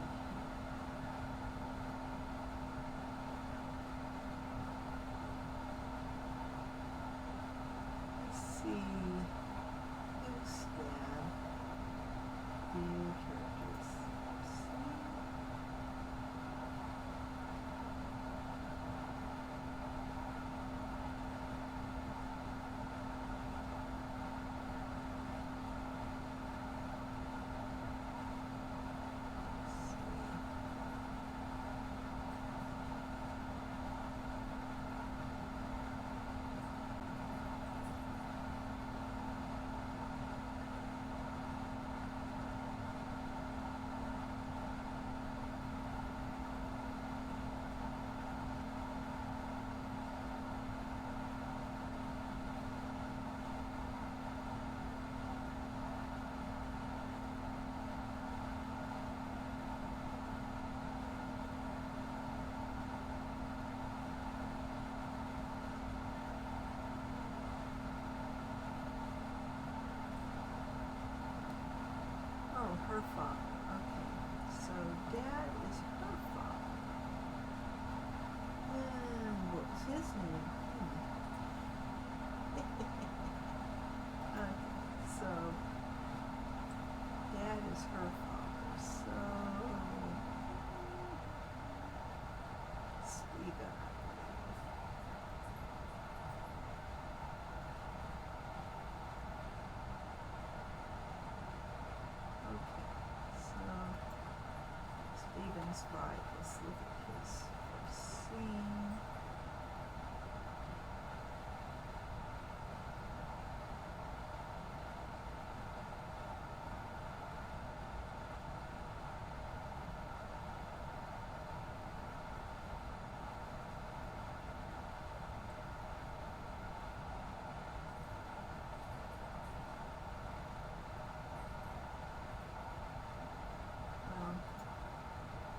Stephen's right. Let's look at his first scene.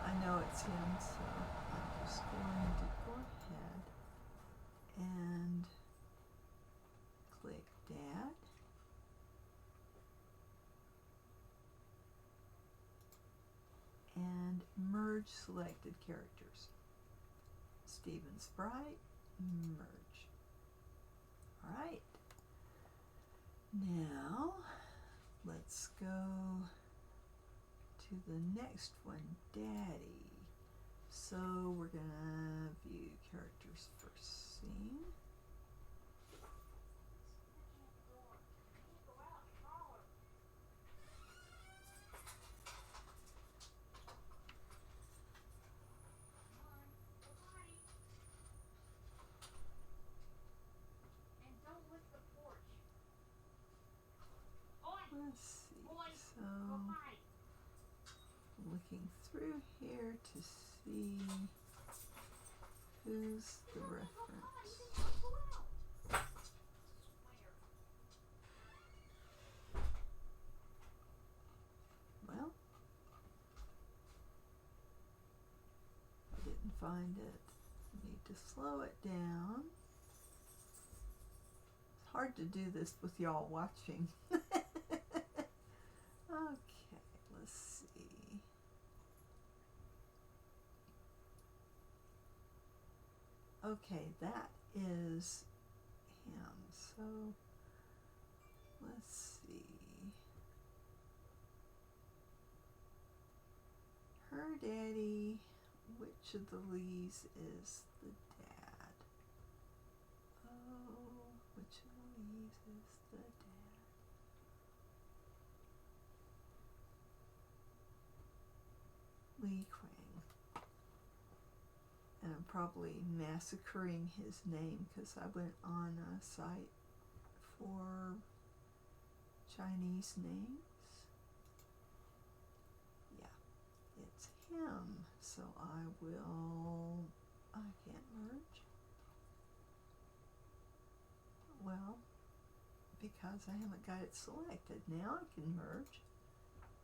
I know it's him, so I'm just going to go ahead and click Dad. And merge selected characters. Stephen Sprite, merge. Alright. Now, let's go to the next one, Daddy. So we're gonna view characters first scene. Let's see, so looking through here to see who's the reference. Well, I didn't find it. I need to slow it down. It's hard to do this with y'all watching. Okay, let's see. Okay, that is him. So let's see. Her daddy, which of the Lees is the dad? Oh, which of the Lees is the dad? Lee Kwang. And I'm probably massacring his name because I went on a site for Chinese names. Yeah, it's him. So I can't merge. Well, because I haven't got it selected. Now I can merge.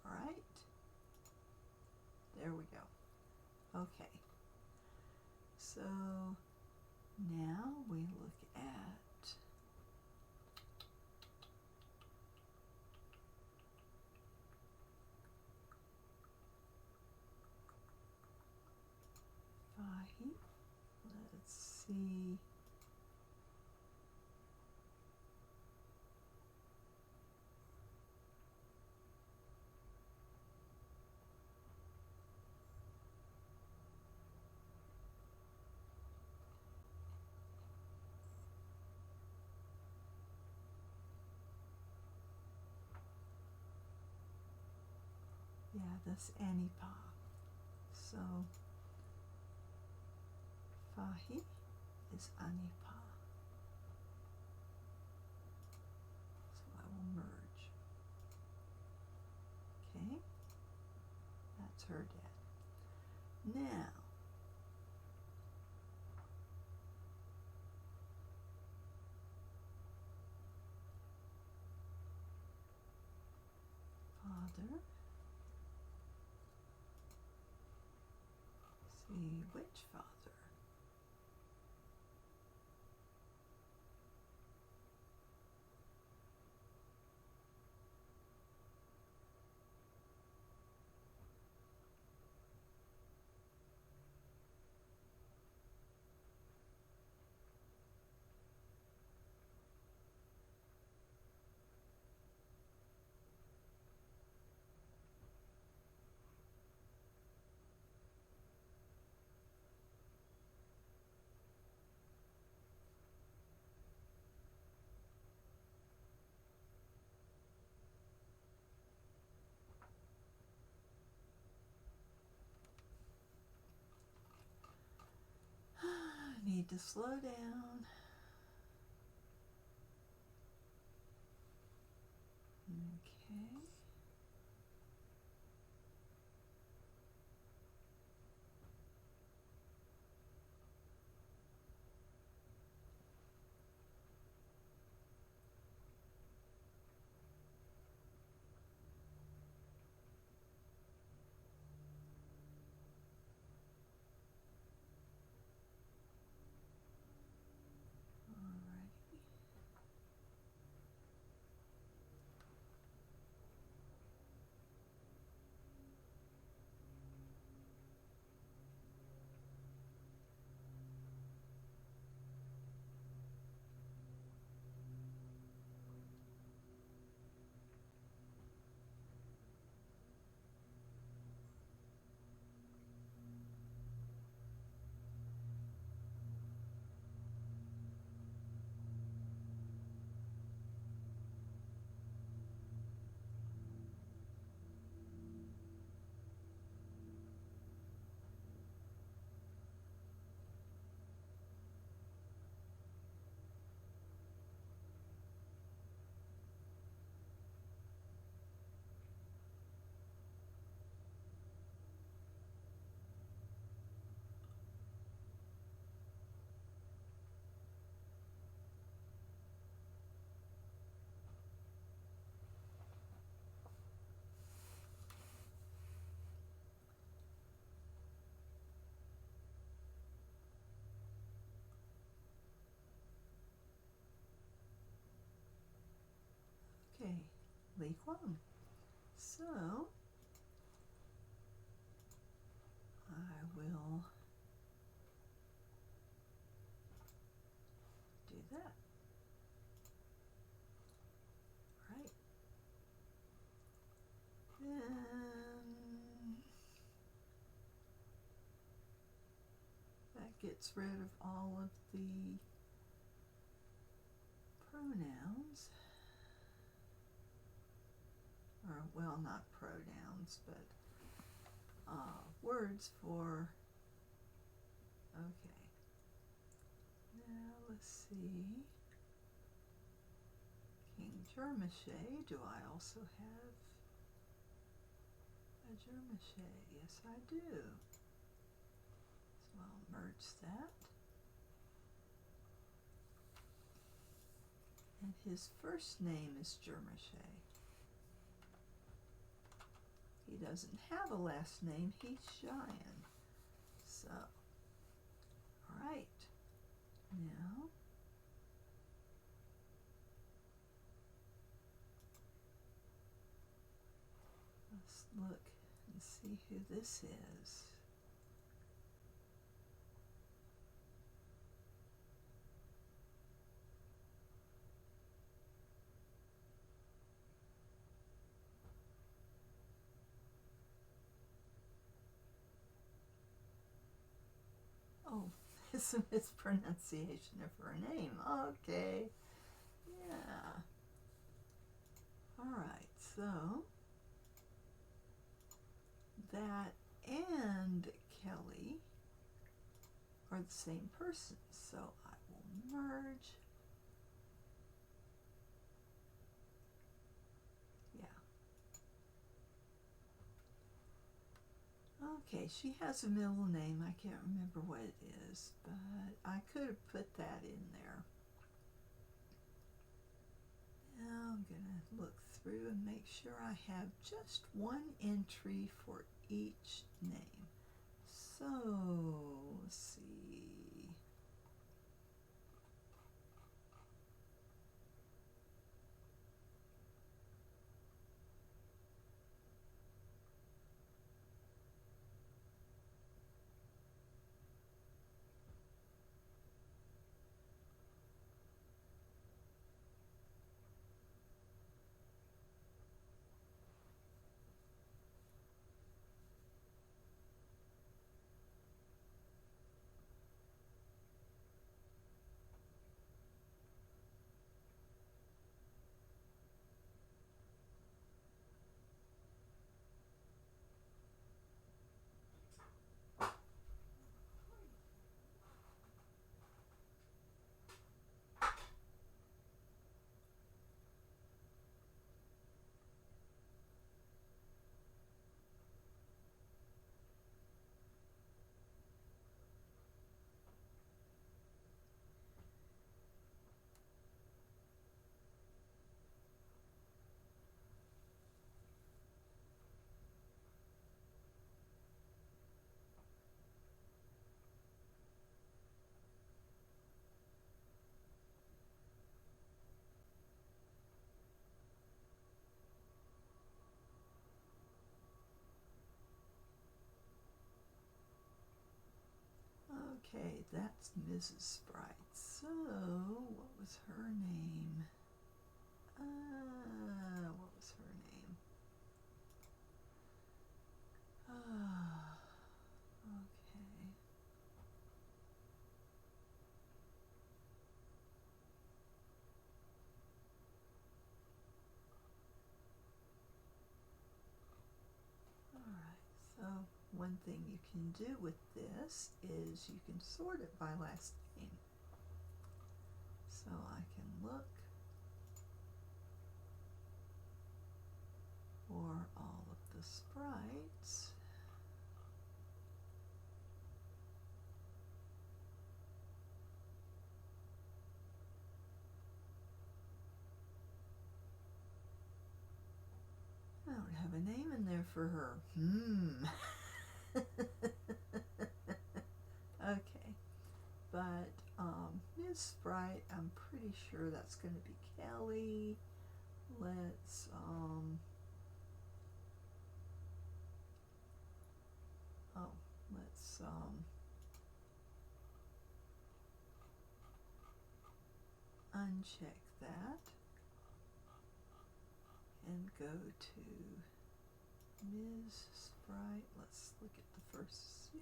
All right. There we go. Okay. So now we look at Fahie. Let's see. Yeah, that's Annie Pa. So Fahie is Annie Pa. So I will merge. Okay, that's her dad. Now, father. See which father? need to slow down. Okay. Okay, Li Huang. So I will do that. Right. Then that gets rid of all of the pronouns. Or, well, not pronouns, but words for, okay. Now, let's see. King Jermachet, do I also have a Jermachet? Yes, I do. So I'll merge that. And his first name is Jermachet. He doesn't have a last name, he's Cheyenne. So, all right. Now, let's look and see who this is. Oh, it's a mispronunciation of her name. Okay. Yeah. All right, so that and Kelly are the same person, so I will merge. Yeah. Okay, she has a middle name. I can't remember what it is, but I could have put that in there. Now I'm going to look through and make sure I have just one entry for each name. So, let's see. Okay, that's Mrs. Sprite. So, what was her name? What was her name? Okay. Alright, so one thing you can do with this is you can sort it by last name. So I can look for all of the sprites. I don't have a name in there for her. Okay, but Ms. Sprite, I'm pretty sure that's going to be Kelly. Let's uncheck that and go to Ms. Sprite. Let's look at the first scene.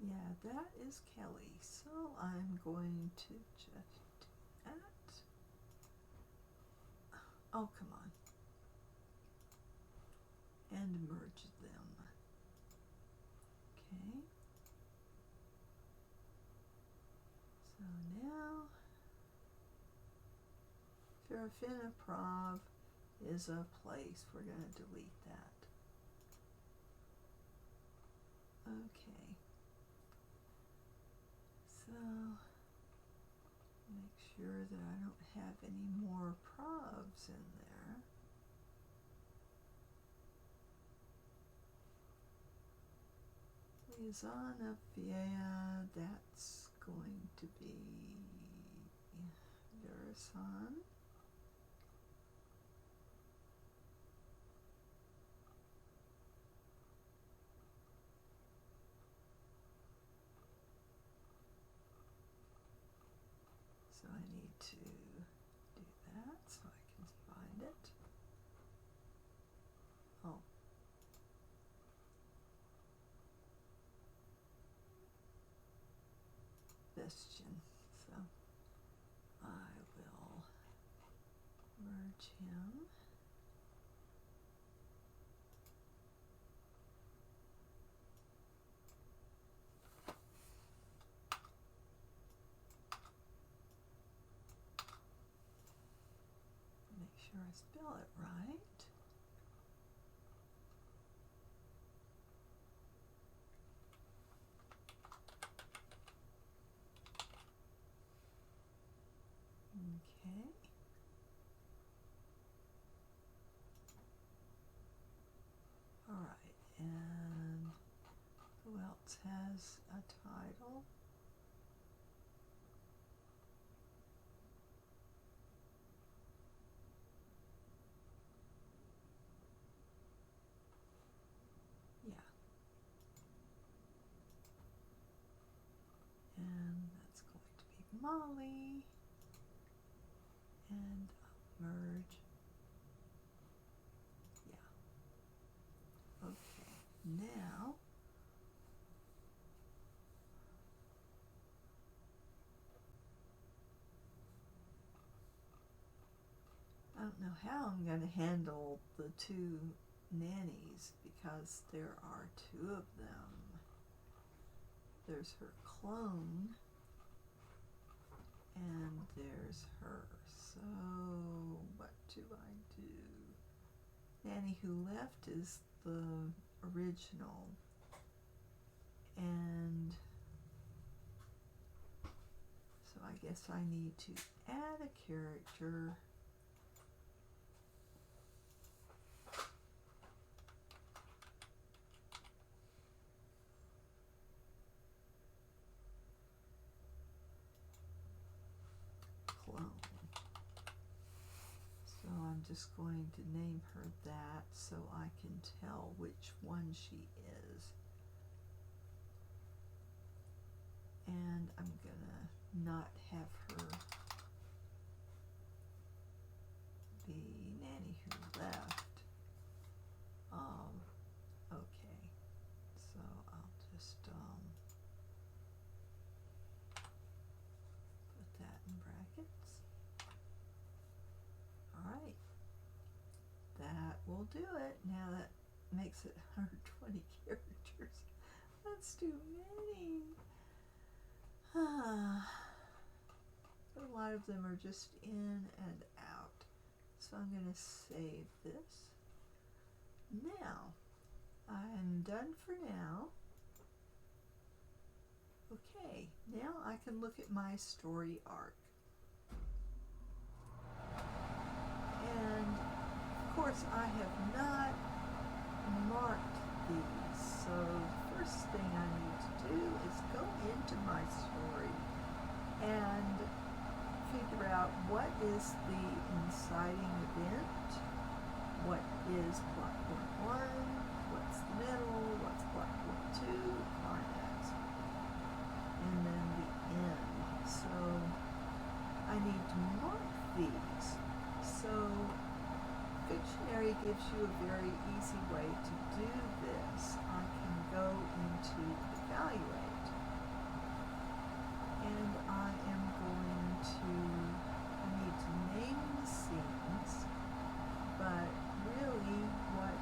Yeah, that is Kelly. So I'm going to just do that. Oh, come on. And merge them. Okay. So now, Serafina is a place. We're going to delete that. Okay. So, make sure that I don't have any more probs in there. Liaison of Vieja, that's going to be Verasan. So I need to do that so I can find it. Oh. Bestian. So I will merge him. Make sure I spell it right. Okay. All right, and who else has a title? Yeah. And that's going to be Molly. And merge. Yeah. Okay. Now I don't know how I'm going to handle the two nannies because there are two of them. There's her clone and there's her. So what do I do? Nanny who left is the original, and guess I need to add a character. Clone. So I'm just going to name her that so I can tell which one she is. And I'm gonna not have her the nanny who left. Okay, so I'll just put that in brackets. All right, that will do it. Now that makes it 120 characters. That's too many. But a lot of them are just in and out. So I'm going to save this. Now, I'm done for now. Okay, now I can look at my story arc. And of course I have not marked these. So the first thing I need to do is go into my story and figure out what is the inciting event, what is plot point 1, what's the middle, what's plot point 2, climax, and then the end. So I need to mark these. So Fictionary gives you a very easy way to do this. I can go into Evaluate, and I am going to, I need to name the scenes, but really what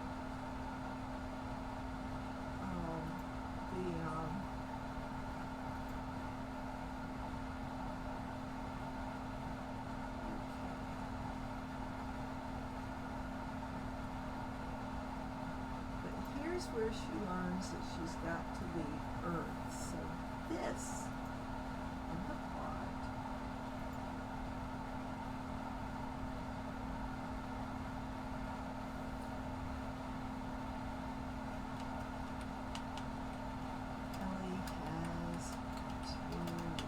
here's where she learns that she's got to leave Earth. So this in the plot Ellie has to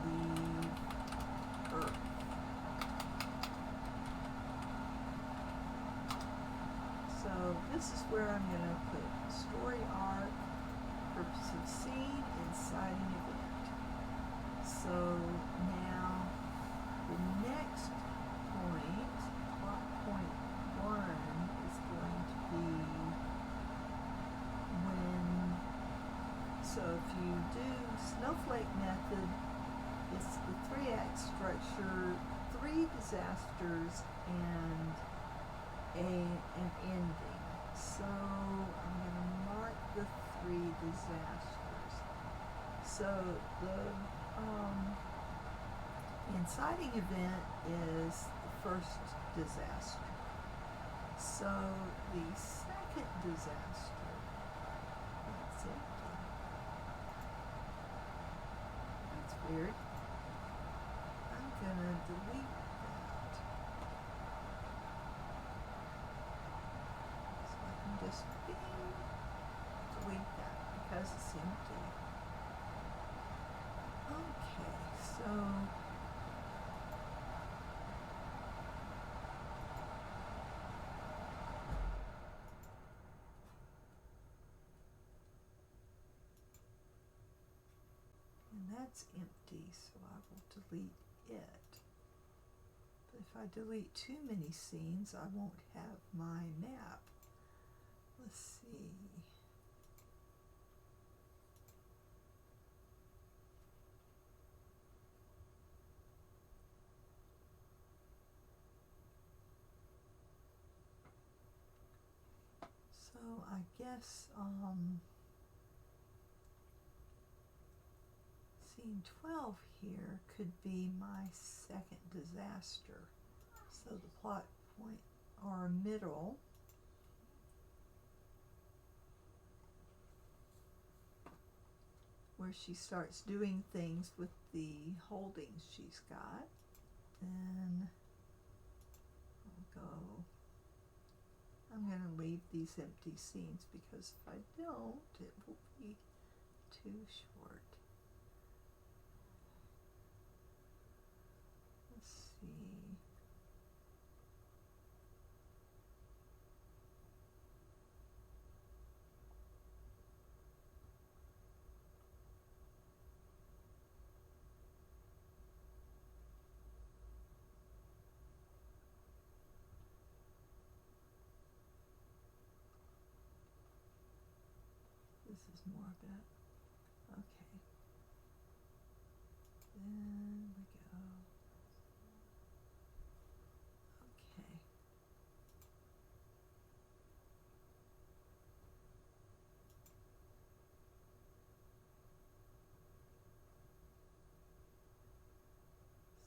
leave Earth. So this is where I'm going to put story arc, purpose of scene, inciting event. So now the next point, plot point 1, is going to be when, so if you do Snowflake Method, it's the 3-act structure, 3 disasters, and an ending. So I'm going to mark the 3 disasters. So the inciting event is the first disaster. So the second disaster, that's empty. That's weird. I'm going to delete that. So I can just delete that because it's empty. Okay, so and that's empty, so I will delete it. But if I delete too many scenes, I won't have my map. Let's see. So I guess scene 12 here could be my second disaster. So the plot point or middle where she starts doing things with the holdings she's got. Then I'll go, I'm going to leave these empty scenes because if I don't, it will be too short. Let's see. This is more of it. Okay. Then we go. Okay.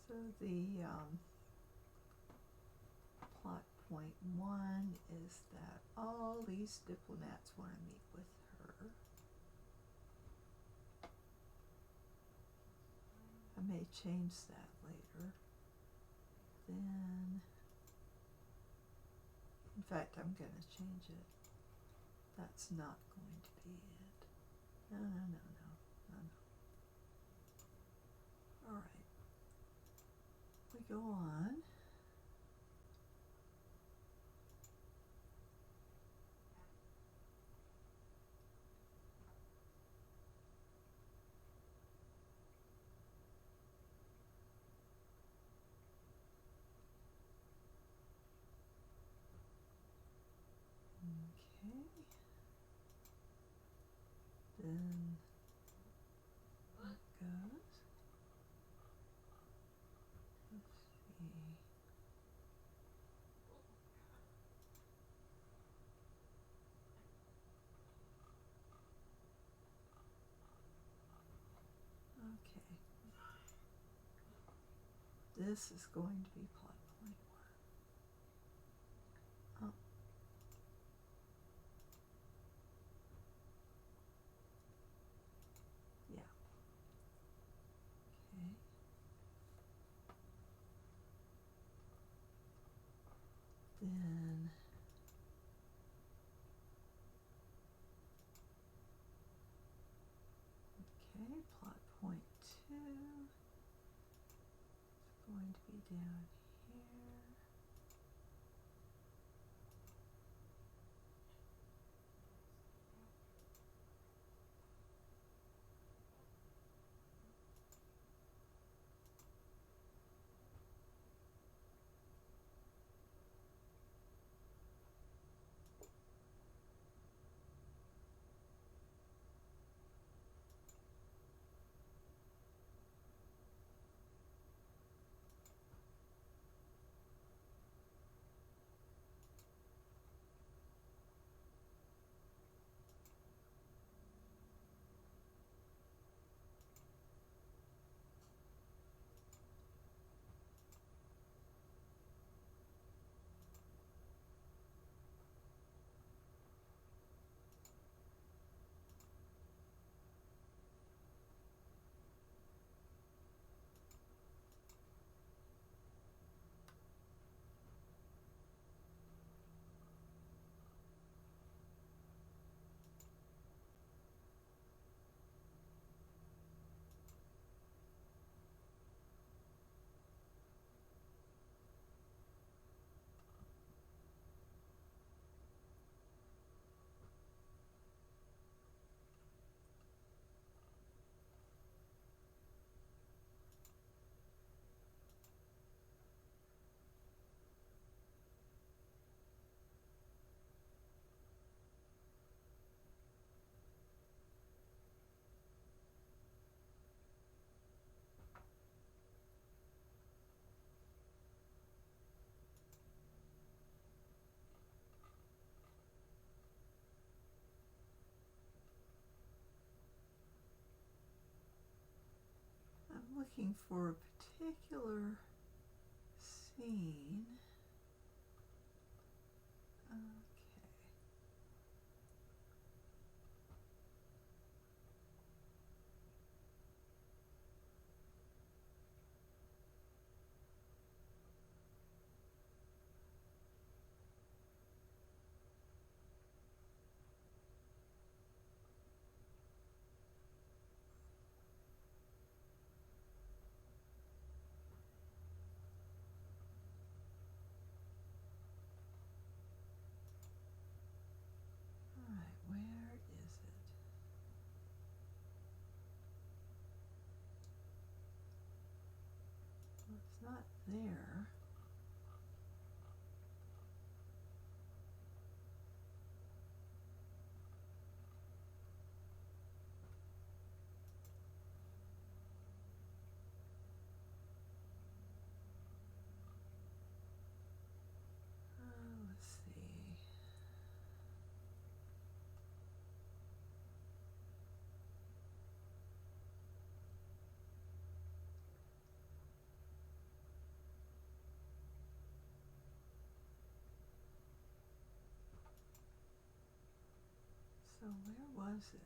So the plot point 1 is that all these diplomats want to meet with her. I may change that later. Then, in fact, I'm going to change it. That's not going to be it. No. All right. We go on. Okay. Then it goes. Let's see. Okay. This is going to be plot point 1. Oh. Yeah. Okay. Then okay, plot point 2 is going to be down here. I'm looking for a particular scene. Okay. not there. Let's see. So where was it?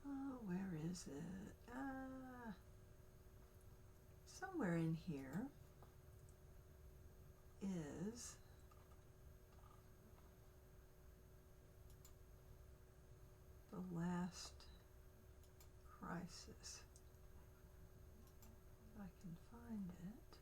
Oh, where is it? Somewhere in here is the last crisis. If I can find it.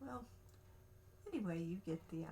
Well, anyway, you get the idea.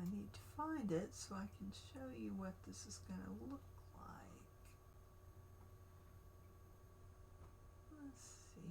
I need to find it so I can show you what this is going to look like. Let's see.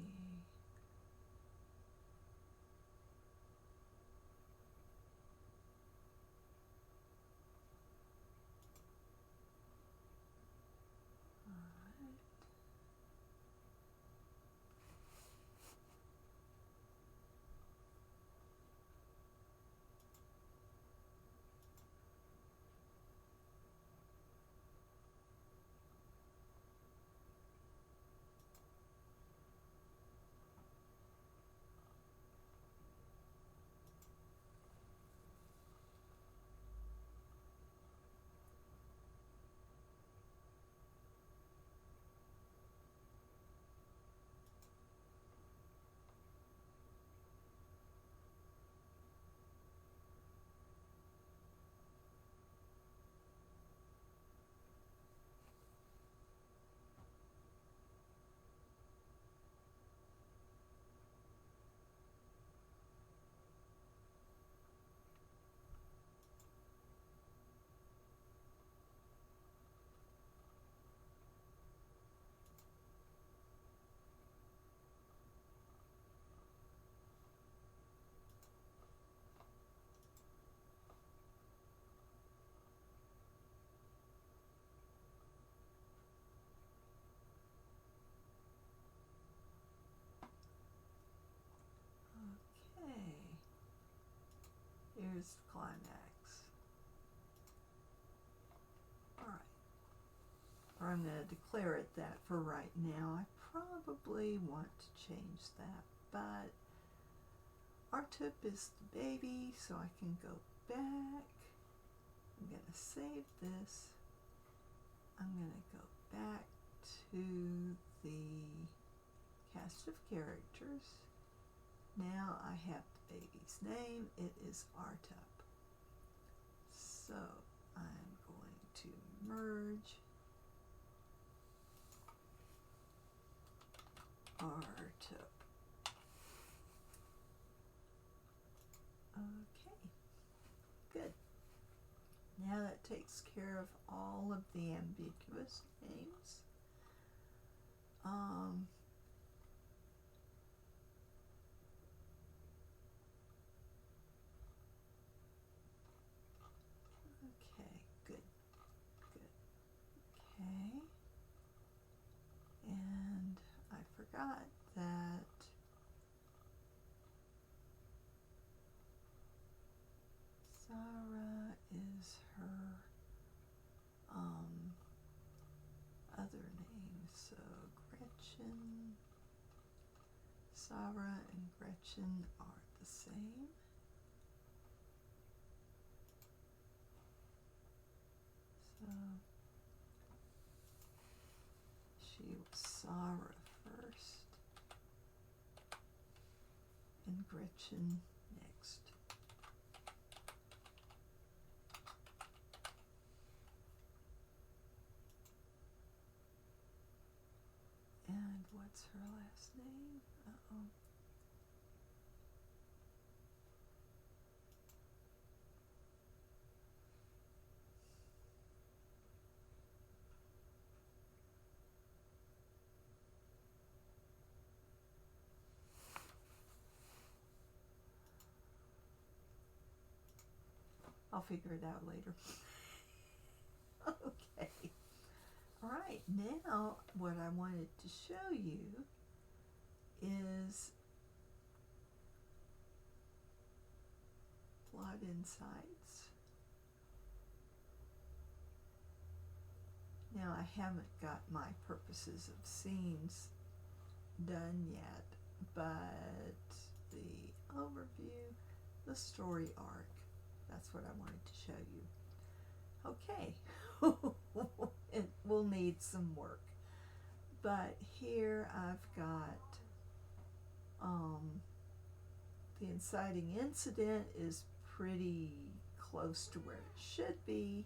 Okay, here's Climax. Alright, or I'm going to declare it that for right now. I probably want to change that, but our tip is the baby, so I can go back. I'm going to save this. I'm going to go back to the cast of characters. Now I have the baby's name. It is Artup. So I'm going to merge Artup. Okay, good. Now that takes care of all of the ambiguous names. Okay, good, good. Okay, and I forgot that Sarah is her other name, so Gretchen, Sarah and Gretchen are the same. So she was Sarah first and Gretchen next. And what's her last name? Uh-oh. I'll figure it out later. Okay. All right, now what I wanted to show you is plot insights. Now I haven't got my purposes of scenes done yet, but the overview, the story arc, that's what I wanted to show you. Okay, it will need some work, but here I've got the inciting incident is pretty close to where it should be,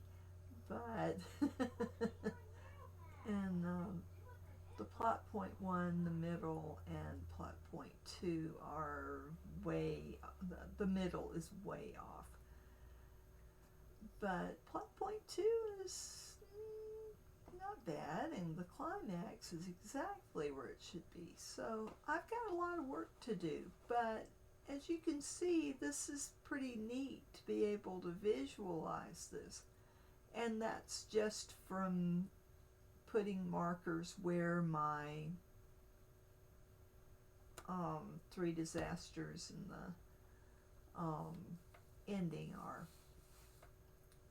but and the plot point 1, the middle, and plot point 2 are way, the middle is way off. But plot point 2 is not bad, and the climax is exactly where it should be. So I've got a lot of work to do, but as you can see, this is pretty neat to be able to visualize this. And that's just from putting markers where my 3 disasters and the ending are.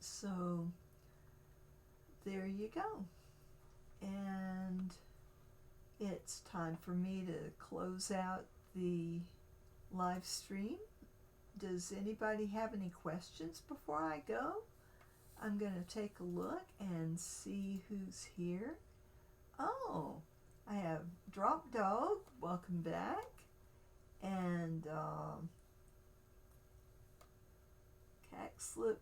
So there you go. And it's time for me to close out the live stream. Does anybody have any questions before I go? I'm going to take a look and see who's here. Oh, I have Drop Dog, welcome back. And Cackslip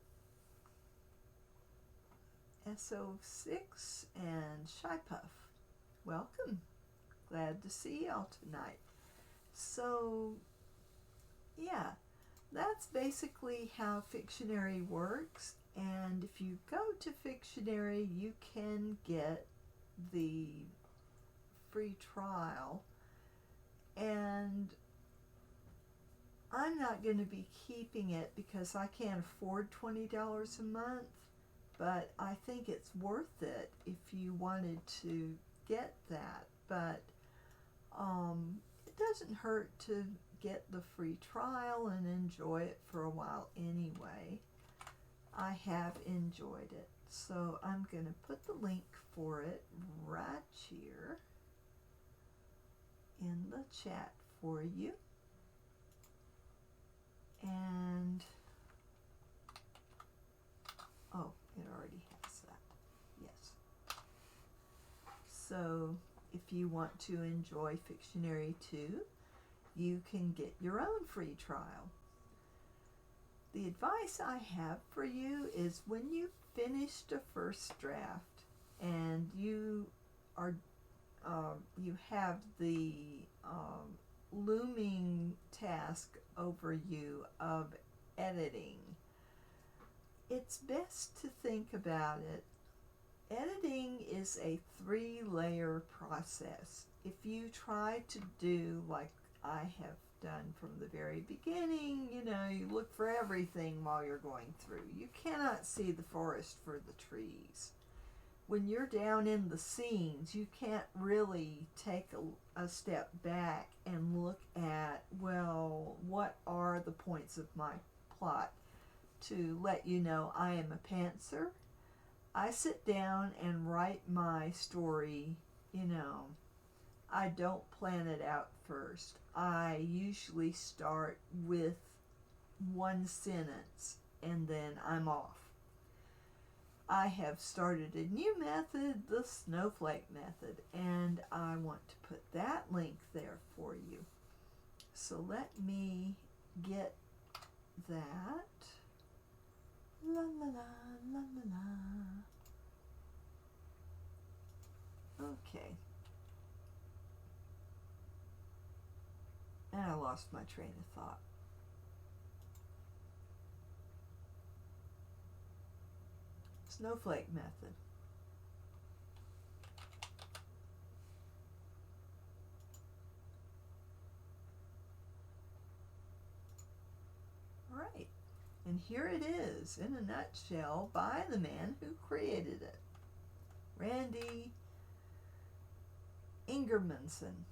SO6 and Shy Puff. Welcome. Glad to see y'all tonight. So, yeah, that's basically how Fictionary works. And if you go to Fictionary, you can get the free trial. And I'm not going to be keeping it because I can't afford $20 a month, but I think it's worth it if you wanted to get that. But it doesn't hurt to get the free trial and enjoy it for a while anyway. I have enjoyed it. So I'm going to put the link for it right here in the chat for you. And, oh, it already has that. Yes. So if you want to enjoy Fictionary too, you can get your own free trial. The advice I have for you is when you've finished a first draft and you are you have the looming task over you of editing, it's best to think about it. Editing is a 3-layer process. If you try to do like I have done from the very beginning, you look for everything while you're going through. You cannot see the forest for the trees. When you're down in the scenes, you can't really take a step back and look at, well, what are the points of my plot to let you know I am a pantser. I sit down and write my story, I don't plan it out first. I usually start with one sentence and then I'm off. I have started a new method, the Snowflake Method, and I want to put that link there for you. So let me get that. La la la, la la la. Okay. And I lost my train of thought. Snowflake Method. All right. And here it is in a nutshell by the man who created it, Randy Ingermanson.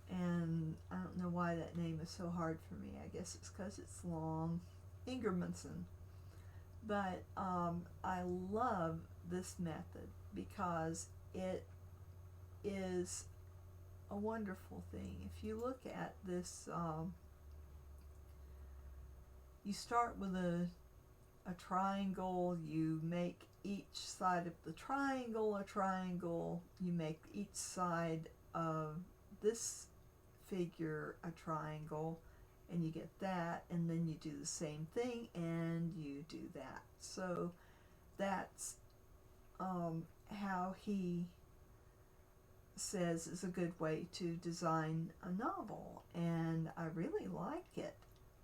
And I don't know why that name is so hard for me. I guess it's because it's long. Ingermanson. But I love this method because it is a wonderful thing. If you look at this, you start with a triangle, you make each side of the triangle a triangle, you make each side of this figure a triangle, and you get that, and then you do the same thing and you do that. So that's how he says is a good way to design a novel, and I really like it.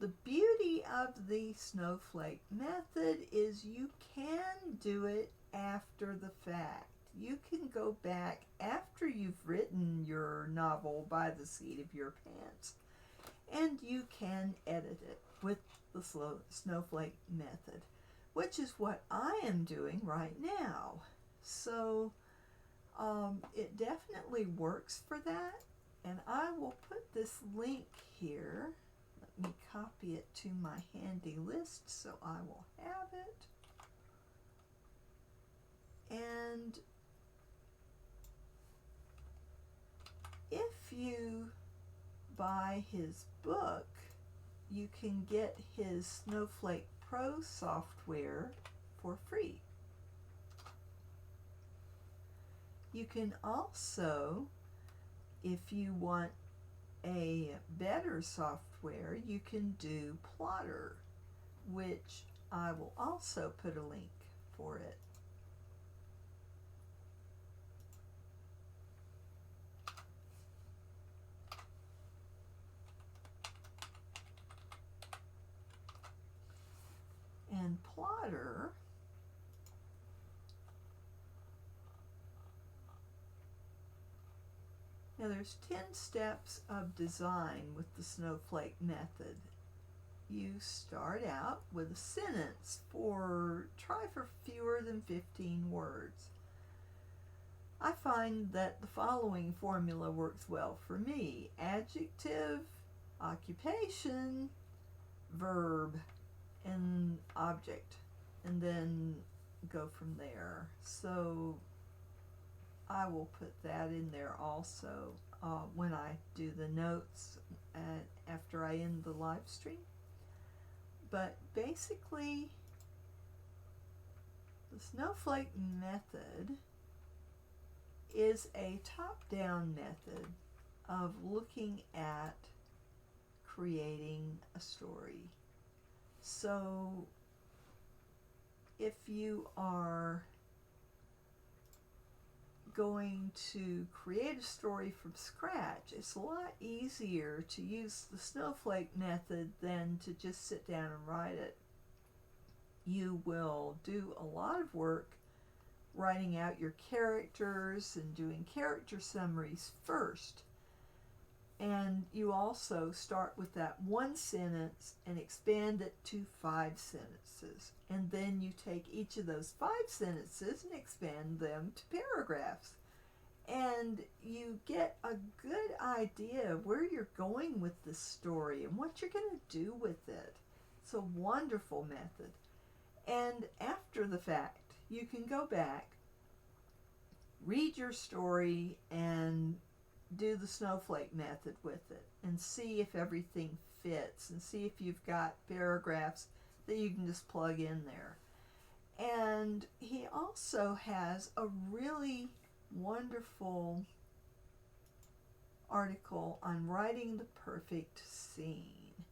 The beauty of the Snowflake method is you can do it after the fact. You can go back after you've written your novel by the seat of your pants, and you can edit it with the Snowflake method, which is what I am doing right now. So it definitely works for that, and I will put this link here. Let me copy it to my handy list so I will have it. And if you buy his book, you can get his Snowflake Pro software for free. You can also, if you want a better software, you can do Plotter, which I will also put a link for it. And Plotter now there's 10 steps of design with the Snowflake method. You start out with a sentence try for fewer than 15 words. I find that the following formula works well for me: adjective, occupation, verb, and object, and then go from there. So I will put that in there also when I do the notes after I end the live stream. But basically, the Snowflake method is a top-down method of looking at creating a story. So if you are going to create a story from scratch, it's a lot easier to use the Snowflake method than to just sit down and write it. You will do a lot of work writing out your characters and doing character summaries first. And you also start with that one sentence and expand it to 5 sentences. And then you take each of those 5 sentences and expand them to paragraphs. And you get a good idea of where you're going with this story and what you're going to do with it. It's a wonderful method. And after the fact, you can go back, read your story, and do the Snowflake method with it and see if everything fits and see if you've got paragraphs that you can just plug in there. And he also has a really wonderful article on writing the perfect scene,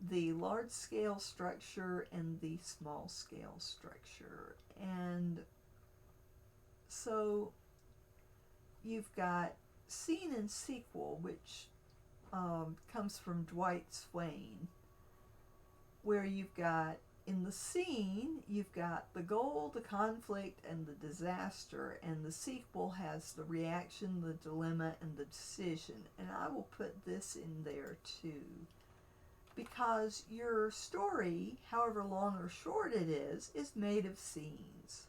the large scale structure and the small scale structure. And so you've got scene and sequel, which comes from Dwight Swain, where you've got, in the scene, you've got the goal, the conflict, and the disaster, and the sequel has the reaction, the dilemma, and the decision. And I will put this in there too, because your story, however long or short it is made of scenes.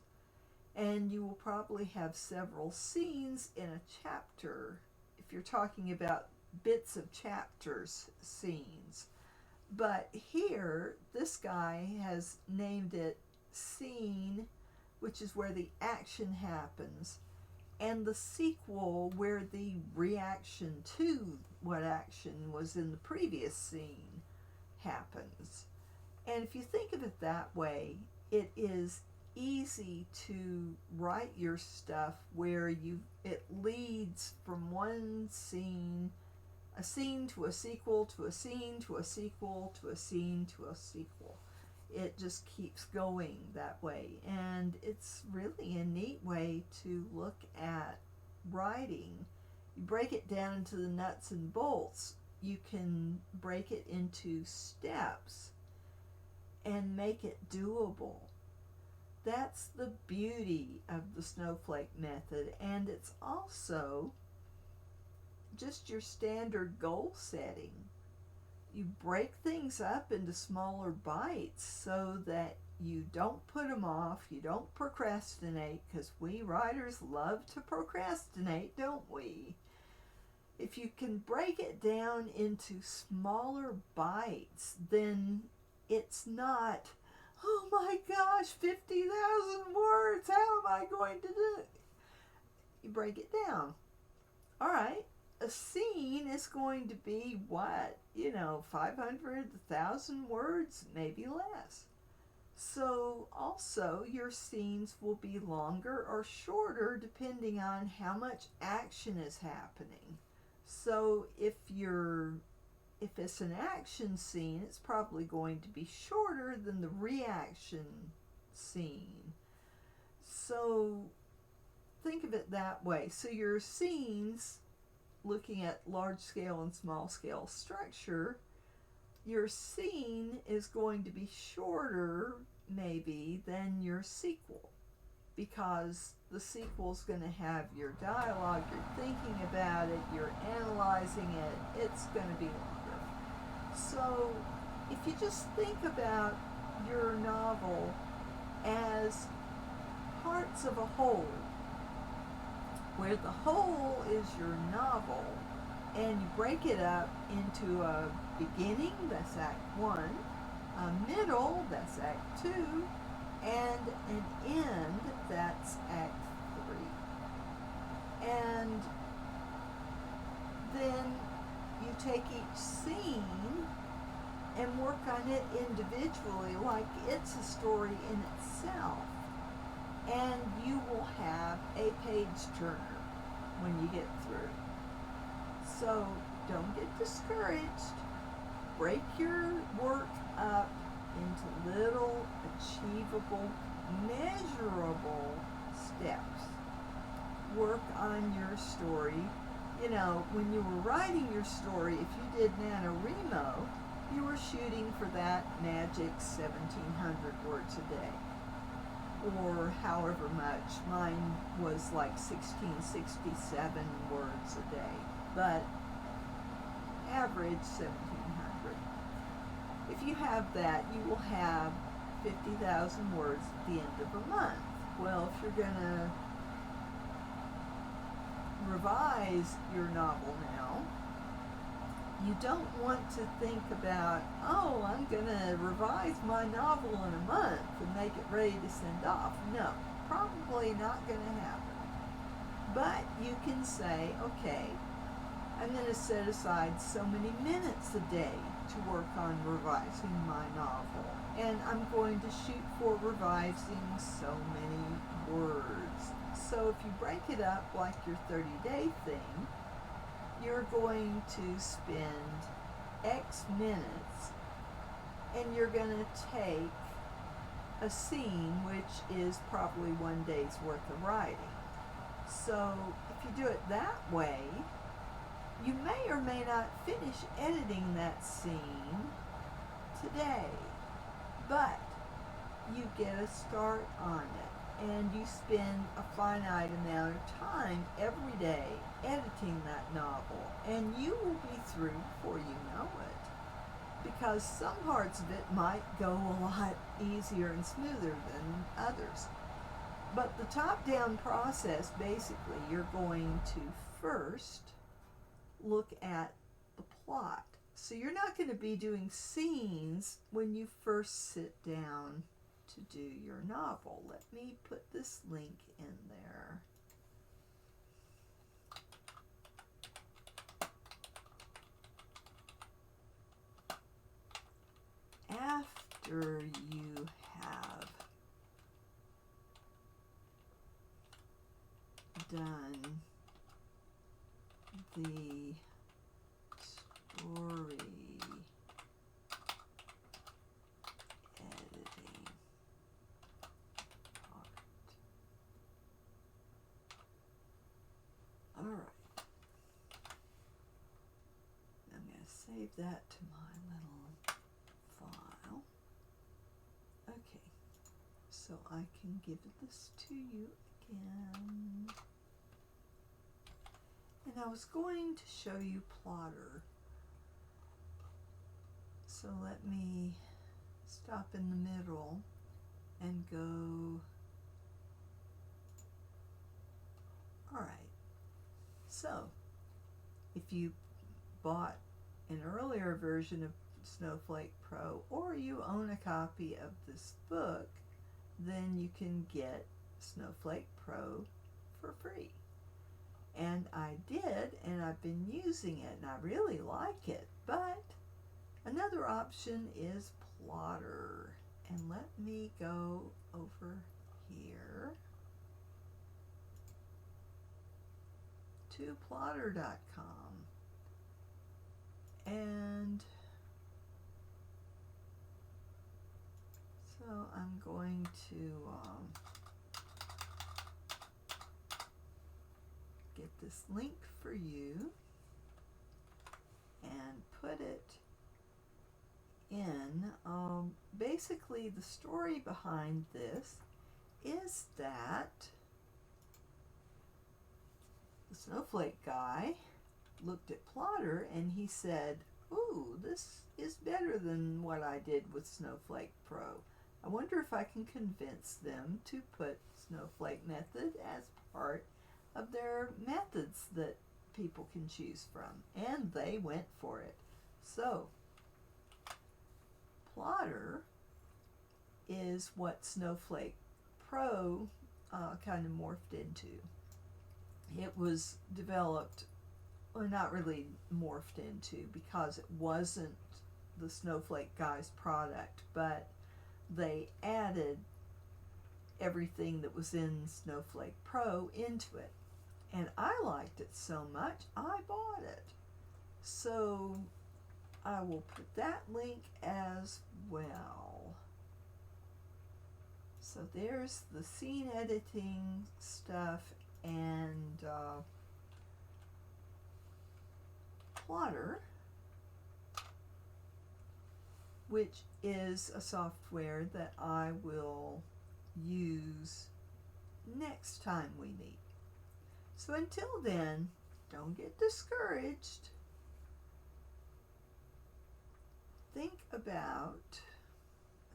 And you will probably have several scenes in a chapter, if you're talking about bits of chapters, scenes. But here, this guy has named it scene, which is where the action happens, and the sequel, where the reaction to what action was in the previous scene happens. And if you think of it that way, it is easy to write your stuff where it leads from one scene, a scene to a sequel, to a scene, to a sequel, to a scene, to a sequel. It just keeps going that way. And it's really a neat way to look at writing. You break it down into the nuts and bolts you can break it into steps and make it doable. That's the beauty of the Snowflake method, and it's also just your standard goal setting. You break things up into smaller bites so that you don't put them off, you don't procrastinate, because we writers love to procrastinate, don't we? If you can break it down into smaller bites, then it's not, oh my gosh, 50,000 words, how am I going to do it? You break it down. All right, a scene is going to be what? 500, 1,000 words, maybe less. So also your scenes will be longer or shorter depending on how much action is happening. So if it's an action scene, it's probably going to be shorter than the reaction scene. So think of it that way. So your scenes, looking at large scale and small scale structure, your scene is going to be shorter maybe than your sequel, because the sequel is going to have your dialogue, you're thinking about it, you're analyzing it, it's going to be longer. So if you just think about your novel as parts of a whole, where the whole is your novel, and you break it up into a beginning, that's Act 1, a middle, that's Act 2, and an end, that's Act 3. And then you take each scene and work on it individually like it's a story in itself. And you will have a page turner when you get through. So don't get discouraged. Break your work up into little, achievable, measurable steps. Work on your story. When you were writing your story, if you did NaNoWriMo, you were shooting for that magic 1,700 words a day, or however much. Mine was like 1,667 words a day, but average 1,700. If you have that, you will have 50,000 words at the end of a month. Well, if you're going to revise your novel now, you don't want to think about, oh, I'm going to revise my novel in a month and make it ready to send off. No, probably not going to happen. But you can say, okay, I'm going to set aside so many minutes a day to work on revising my novel. And I'm going to shoot for revising so many words. So if you break it up like your 30-day thing, you're going to spend X minutes, and you're going to take a scene, which is probably one day's worth of writing. So if you do it that way, you may or may not finish editing that scene today, but you get a start on it, and you spend a finite amount of time every day editing that novel, and you will be through before you know it, because some parts of it might go a lot easier and smoother than others. But the top-down process, basically, you're going to first look at the plot. So you're not going to be doing scenes when you first sit down to do your novel. Let me put this link in there. After you have done the story editing part. All right. I'm going to save that to my little file. Okay, so I can give this to you again. And I was going to show you Plotter. So let me stop in the middle and go. All right. So if you bought an earlier version of Snowflake Pro, or you own a copy of this book, then you can get Snowflake Pro for free. And I did, and I've been using it, and I really like it. But another option is Plotter. And let me go over here to plotter.com. And so I'm going to get this link for you and put it in. Basically, the story behind this is that the Snowflake guy looked at Plotter and he said, "Ooh, this is better than what I did with Snowflake Pro. I wonder if I can convince them to put Snowflake Method as part of their methods that people can choose from." And they went for it. So Plotter is what Snowflake Pro kind of morphed into. It was developed, well, not really morphed into, because it wasn't the Snowflake guy's product, but they added everything that was in Snowflake Pro into it. And I liked it so much, I bought it. So I will put that link as well. So there's the scene editing stuff, and Plotter, which is a software that I will use next time we meet. So until then, don't get discouraged. Think about,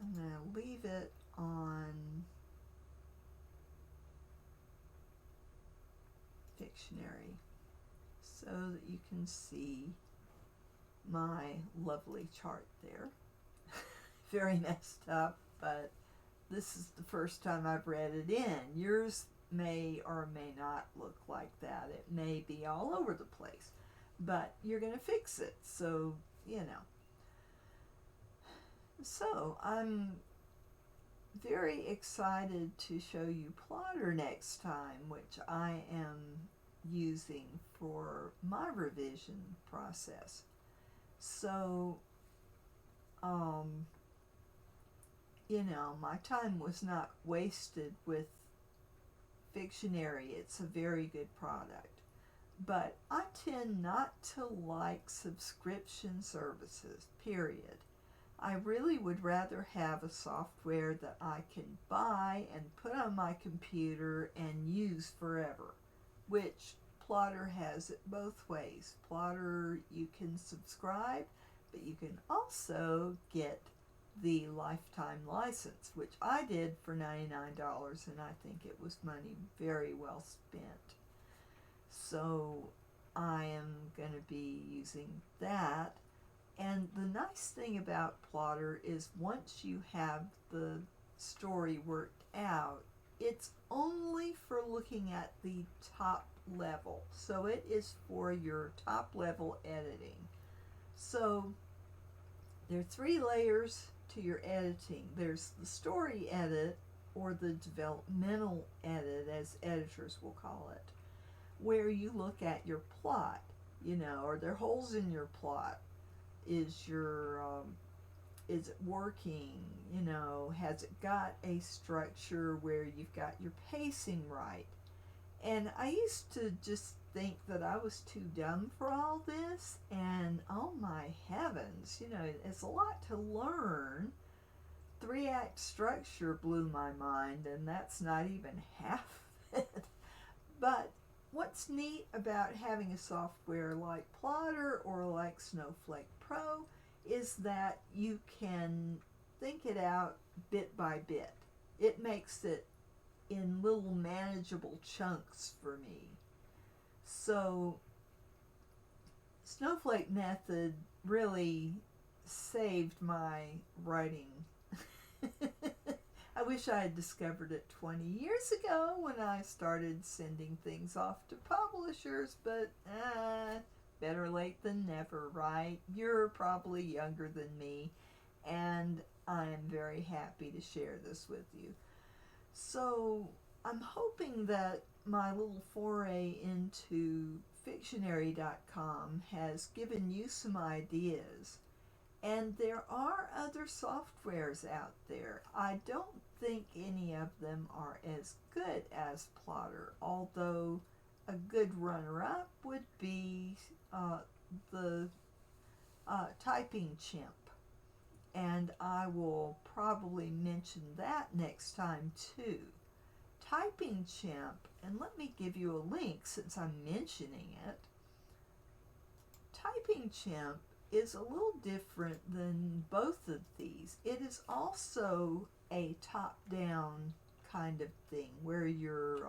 I'm going to leave it on Fictionary so that you can see my lovely chart there. Very messed up, but this is the first time I've read it in. Yours may or may not look like that. It may be all over the place, but you're going to fix it, so you know. So I'm very excited to show you Plotter next time, which I am using for my revision process. So you know, my time was not wasted with Fictionary. It's a very good product, but I tend not to like subscription services, period. I really would rather have a software that I can buy and put on my computer and use forever, which Plotter has it both ways. Plotter, you can subscribe, but you can also get the lifetime license, which I did for $99, and I think it was money very well spent. So I am going to be using that. And the nice thing about Plotter is once you have the story worked out, it's only for looking at the top level. So it is for your top level editing. So there are 3 layers to your editing. There's the story edit, or the developmental edit, as editors will call it, where you look at your plot, you know, are there holes in your plot? Is it working? You know, has it got a structure where you've got your pacing right? And I used to just think that I was too dumb for all this, and oh my heavens, it's a lot to learn. 3-act structure blew my mind, and that's not even half of it. But what's neat about having a software like Plotter or like Snowflake Pro is that you can think it out bit by bit. It makes it in little manageable chunks for me. So Snowflake Method really saved my writing. I wish I had discovered it 20 years ago when I started sending things off to publishers, but better late than never, right? You're probably younger than me, and I am very happy to share this with you. So I'm hoping that my little foray into Fictionary.com has given you some ideas. And there are other softwares out there. I don't think any of them are as good as Plotter, although a good runner-up would be the Typing Chimp. And I will probably mention that next time too. Typing Chimp, and let me give you a link since I'm mentioning it. Typing Chimp is a little different than both of these. It is also a top-down kind of thing where you're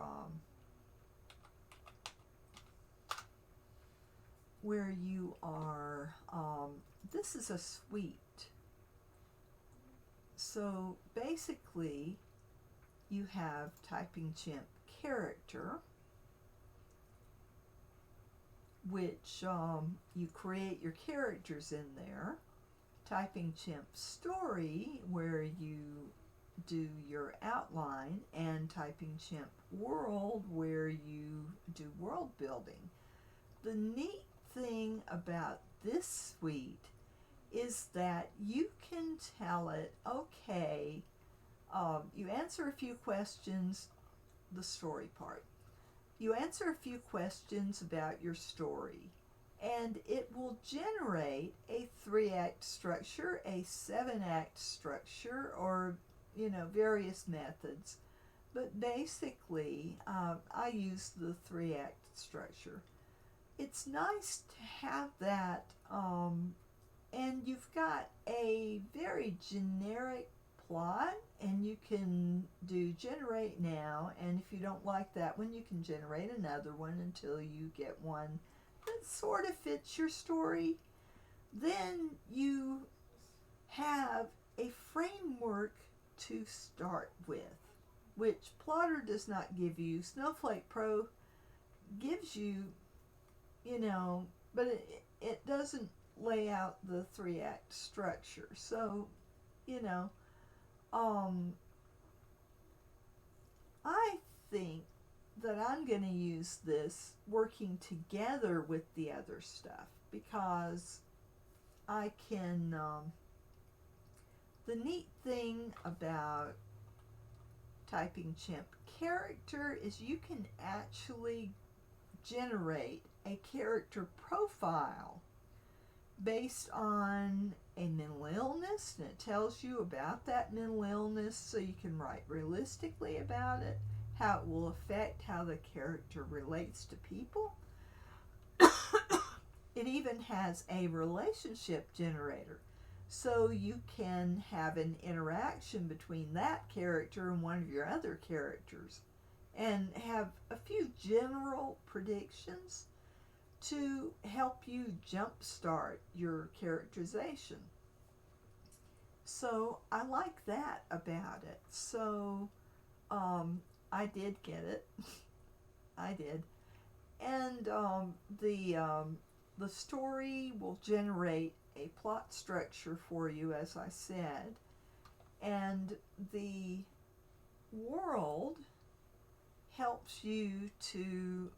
this is a suite. So basically you have Typing Chimp Character, which you create your characters in there. Typing Chimp Story, where you do your outline, and Typing Chimp World, where you do world building. The neat thing about this suite is that you can tell it, okay, you answer a few questions, the story part. You answer a few questions about your story, and it will generate a 3-act structure, a 7-act structure, or various methods. But basically, I use the 3-act structure. It's nice to have that, and you've got a very generic plot, and you can do generate now, and if you don't like that one, you can generate another one until you get one that sort of fits your story. Then you have a framework to start with, which Plotter does not give you. Snowflake Pro gives you, but it doesn't lay out the 3-act structure. So, I think that I'm going to use this working together with the other stuff because I can, the neat thing about Typing Chimp Character is you can actually generate a character profile based on a mental illness, and it tells you about that mental illness so you can write realistically about it, how it will affect how the character relates to people. It even has a relationship generator, so you can have an interaction between that character and one of your other characters and have a few general predictions to help you jumpstart your characterization. So I like that about it. So I did get it. I did. And the story will generate a plot structure for you, as I said. And the world helps you to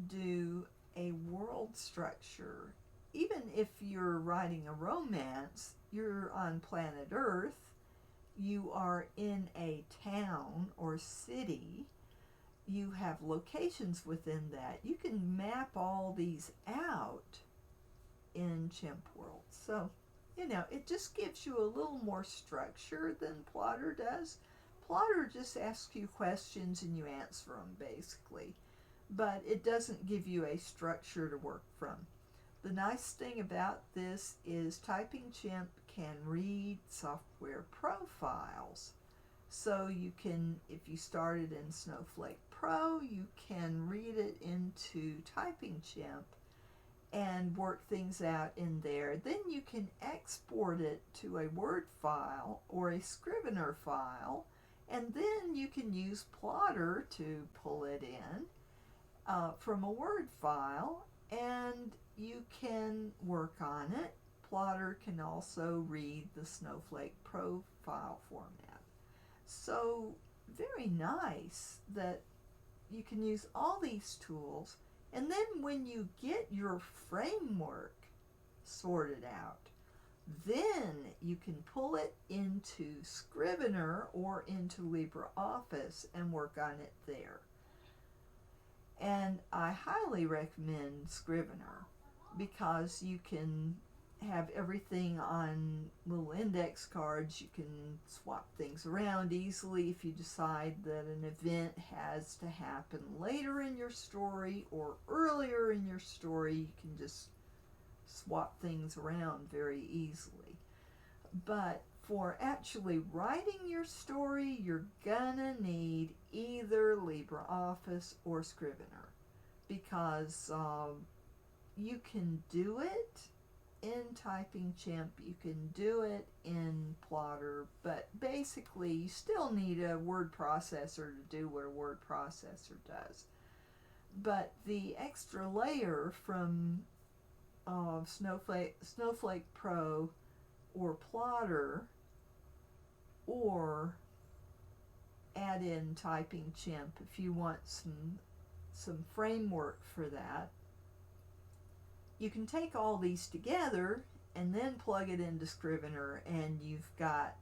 do a world structure. Even if you're writing a romance, you're on planet Earth, you are in a town or city, you have locations within that. You can map all these out in Chimp World. So, it just gives you a little more structure than Plotter does. Plotter just asks you questions and you answer them, basically. But it doesn't give you a structure to work from. The nice thing about this is Typing Chimp can read software profiles. So you can, if you started in Snowflake Pro, you can read it into Typing Chimp and work things out in there. Then you can export it to a Word file or a Scrivener file, and then you can use Plotter to pull it in from a Word file, and you can work on it. Plotter can also read the Snowflake Pro file format. So very nice that you can use all these tools, and then when you get your framework sorted out, then you can pull it into Scrivener or into LibreOffice and work on it there. And I highly recommend Scrivener because you can have everything on little index cards. You can swap things around easily if you decide that an event has to happen later in your story or earlier in your story. You can just swap things around very easily. But for actually writing your story, you're gonna need either LibreOffice or Scrivener, because you can do it in Typing Chimp, you can do it in Plotter, but basically you still need a word processor to do what a word processor does. But the extra layer from Snowflake Pro or Plotter, or add in Typing Chimp if you want some framework for that. You can take all these together and then plug it into Scrivener, and you've got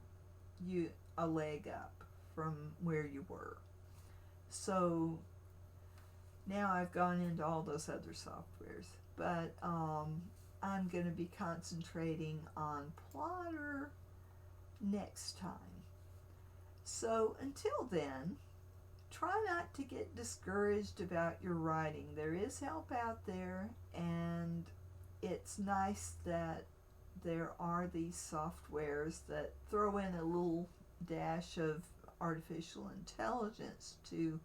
a leg up from where you were. So now I've gone into all those other softwares, but I'm going to be concentrating on Plotter next time. So until then, try not to get discouraged about your writing. There is help out there, and it's nice that there are these softwares that throw in a little dash of artificial intelligence to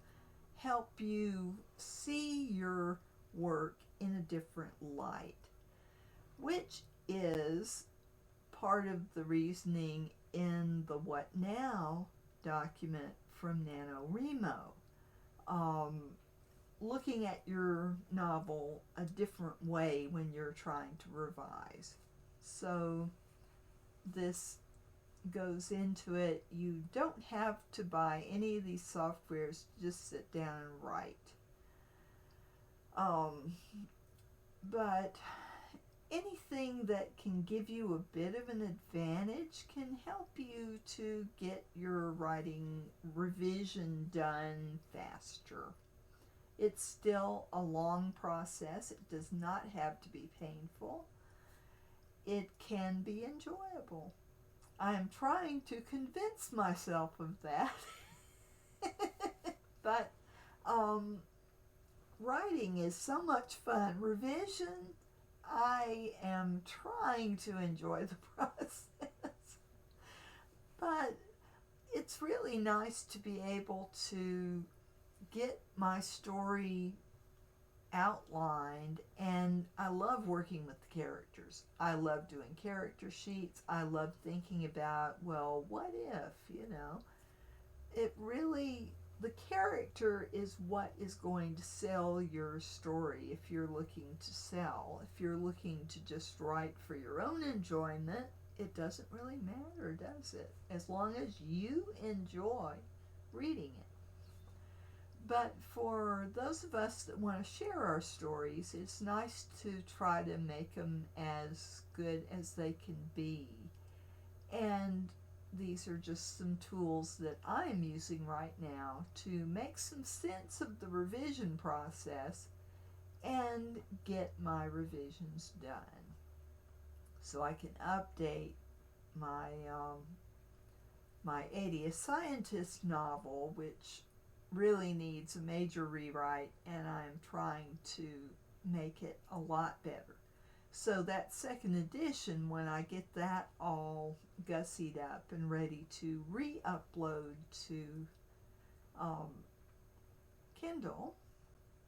help you see your work in a different light, which is part of the reasoning in the What Now document from NaNoWriMo. Looking at your novel a different way when you're trying to revise. So this goes into it. You don't have to buy any of these softwares, just sit down and write. But anything that can give you a bit of an advantage can help you to get your writing revision done faster. It's still a long process. It does not have to be painful. It can be enjoyable. I am trying to convince myself of that. But writing is so much fun. Revision, I am trying to enjoy the process. But it's really nice to be able to get my story outlined, and I love working with the characters. I love doing character sheets. I love thinking about, well, what if, it really, the character is what is going to sell your story if you're looking to sell. If you're looking to just write for your own enjoyment, it doesn't really matter, does it? As long as you enjoy reading it. But for those of us that want to share our stories, it's nice to try to make them as good as they can be. And these are just some tools that I am using right now to make some sense of the revision process and get my revisions done. So I can update my my 80th Scientist novel, which really needs a major rewrite, and I'm trying to make it a lot better. So that second edition, when I get that all gussied up and ready to re-upload to Kindle,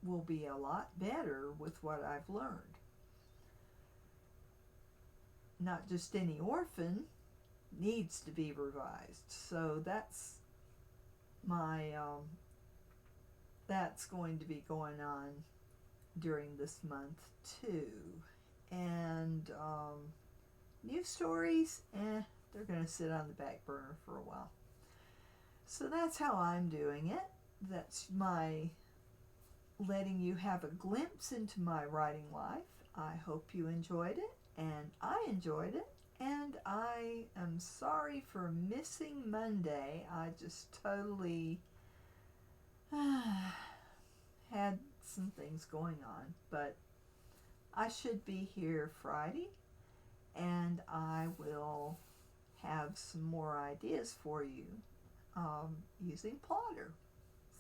will be a lot better with what I've learned. Not Just Any Orphan needs to be revised, so that's my that's going to be going on during this month too. And new stories, they're going to sit on the back burner for a while. So that's how I'm doing it. That's my letting you have a glimpse into my writing life. I hope you enjoyed it, and I enjoyed it. And I am sorry for missing Monday. I just totally had some things going on, but I should be here Friday, and I will have some more ideas for you using Plotter.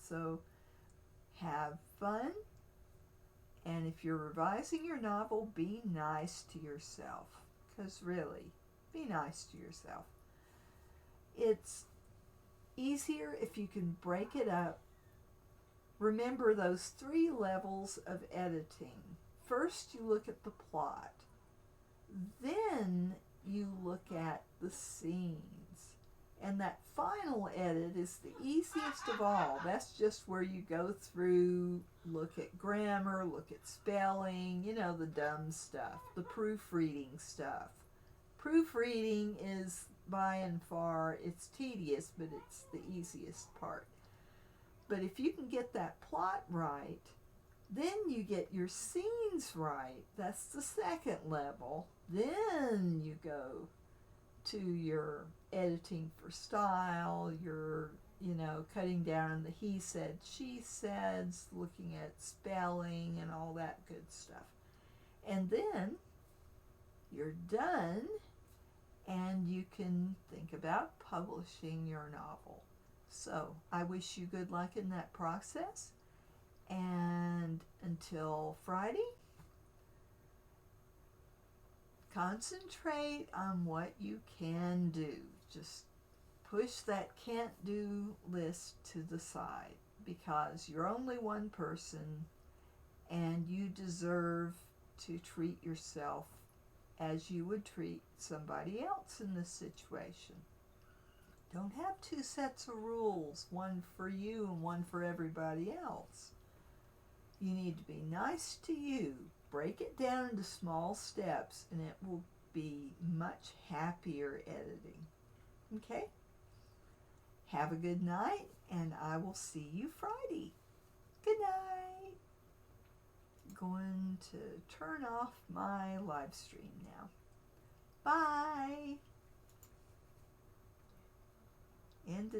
So have fun, and if you're revising your novel, be nice to yourself, because really, be nice to yourself. It's easier if you can break it up. Remember those 3 levels of editing. First, you look at the plot. Then you look at the scenes. And that final edit is the easiest of all. That's just where you go through, look at grammar, look at spelling, you know, the dumb stuff, the proofreading stuff. Proofreading is by and far, it's tedious, but it's the easiest part. But if you can get that plot right, then you get your scenes right. That's the second level. Then you go to your editing for style, your, cutting down the he said, she says, looking at spelling and all that good stuff. And then you're done, and you can think about publishing your novel. So I wish you good luck in that process. And until Friday, concentrate on what you can do. Just push that can't do list to the side, because you're only one person and you deserve to treat yourself as you would treat somebody else in this situation. Don't have 2 sets of rules, one for you and one for everybody else. You need to be nice to you. Break it down into small steps, and it will be much happier editing. Okay? Have a good night, and I will see you Friday. Good night. Going to turn off my live stream now. Bye. End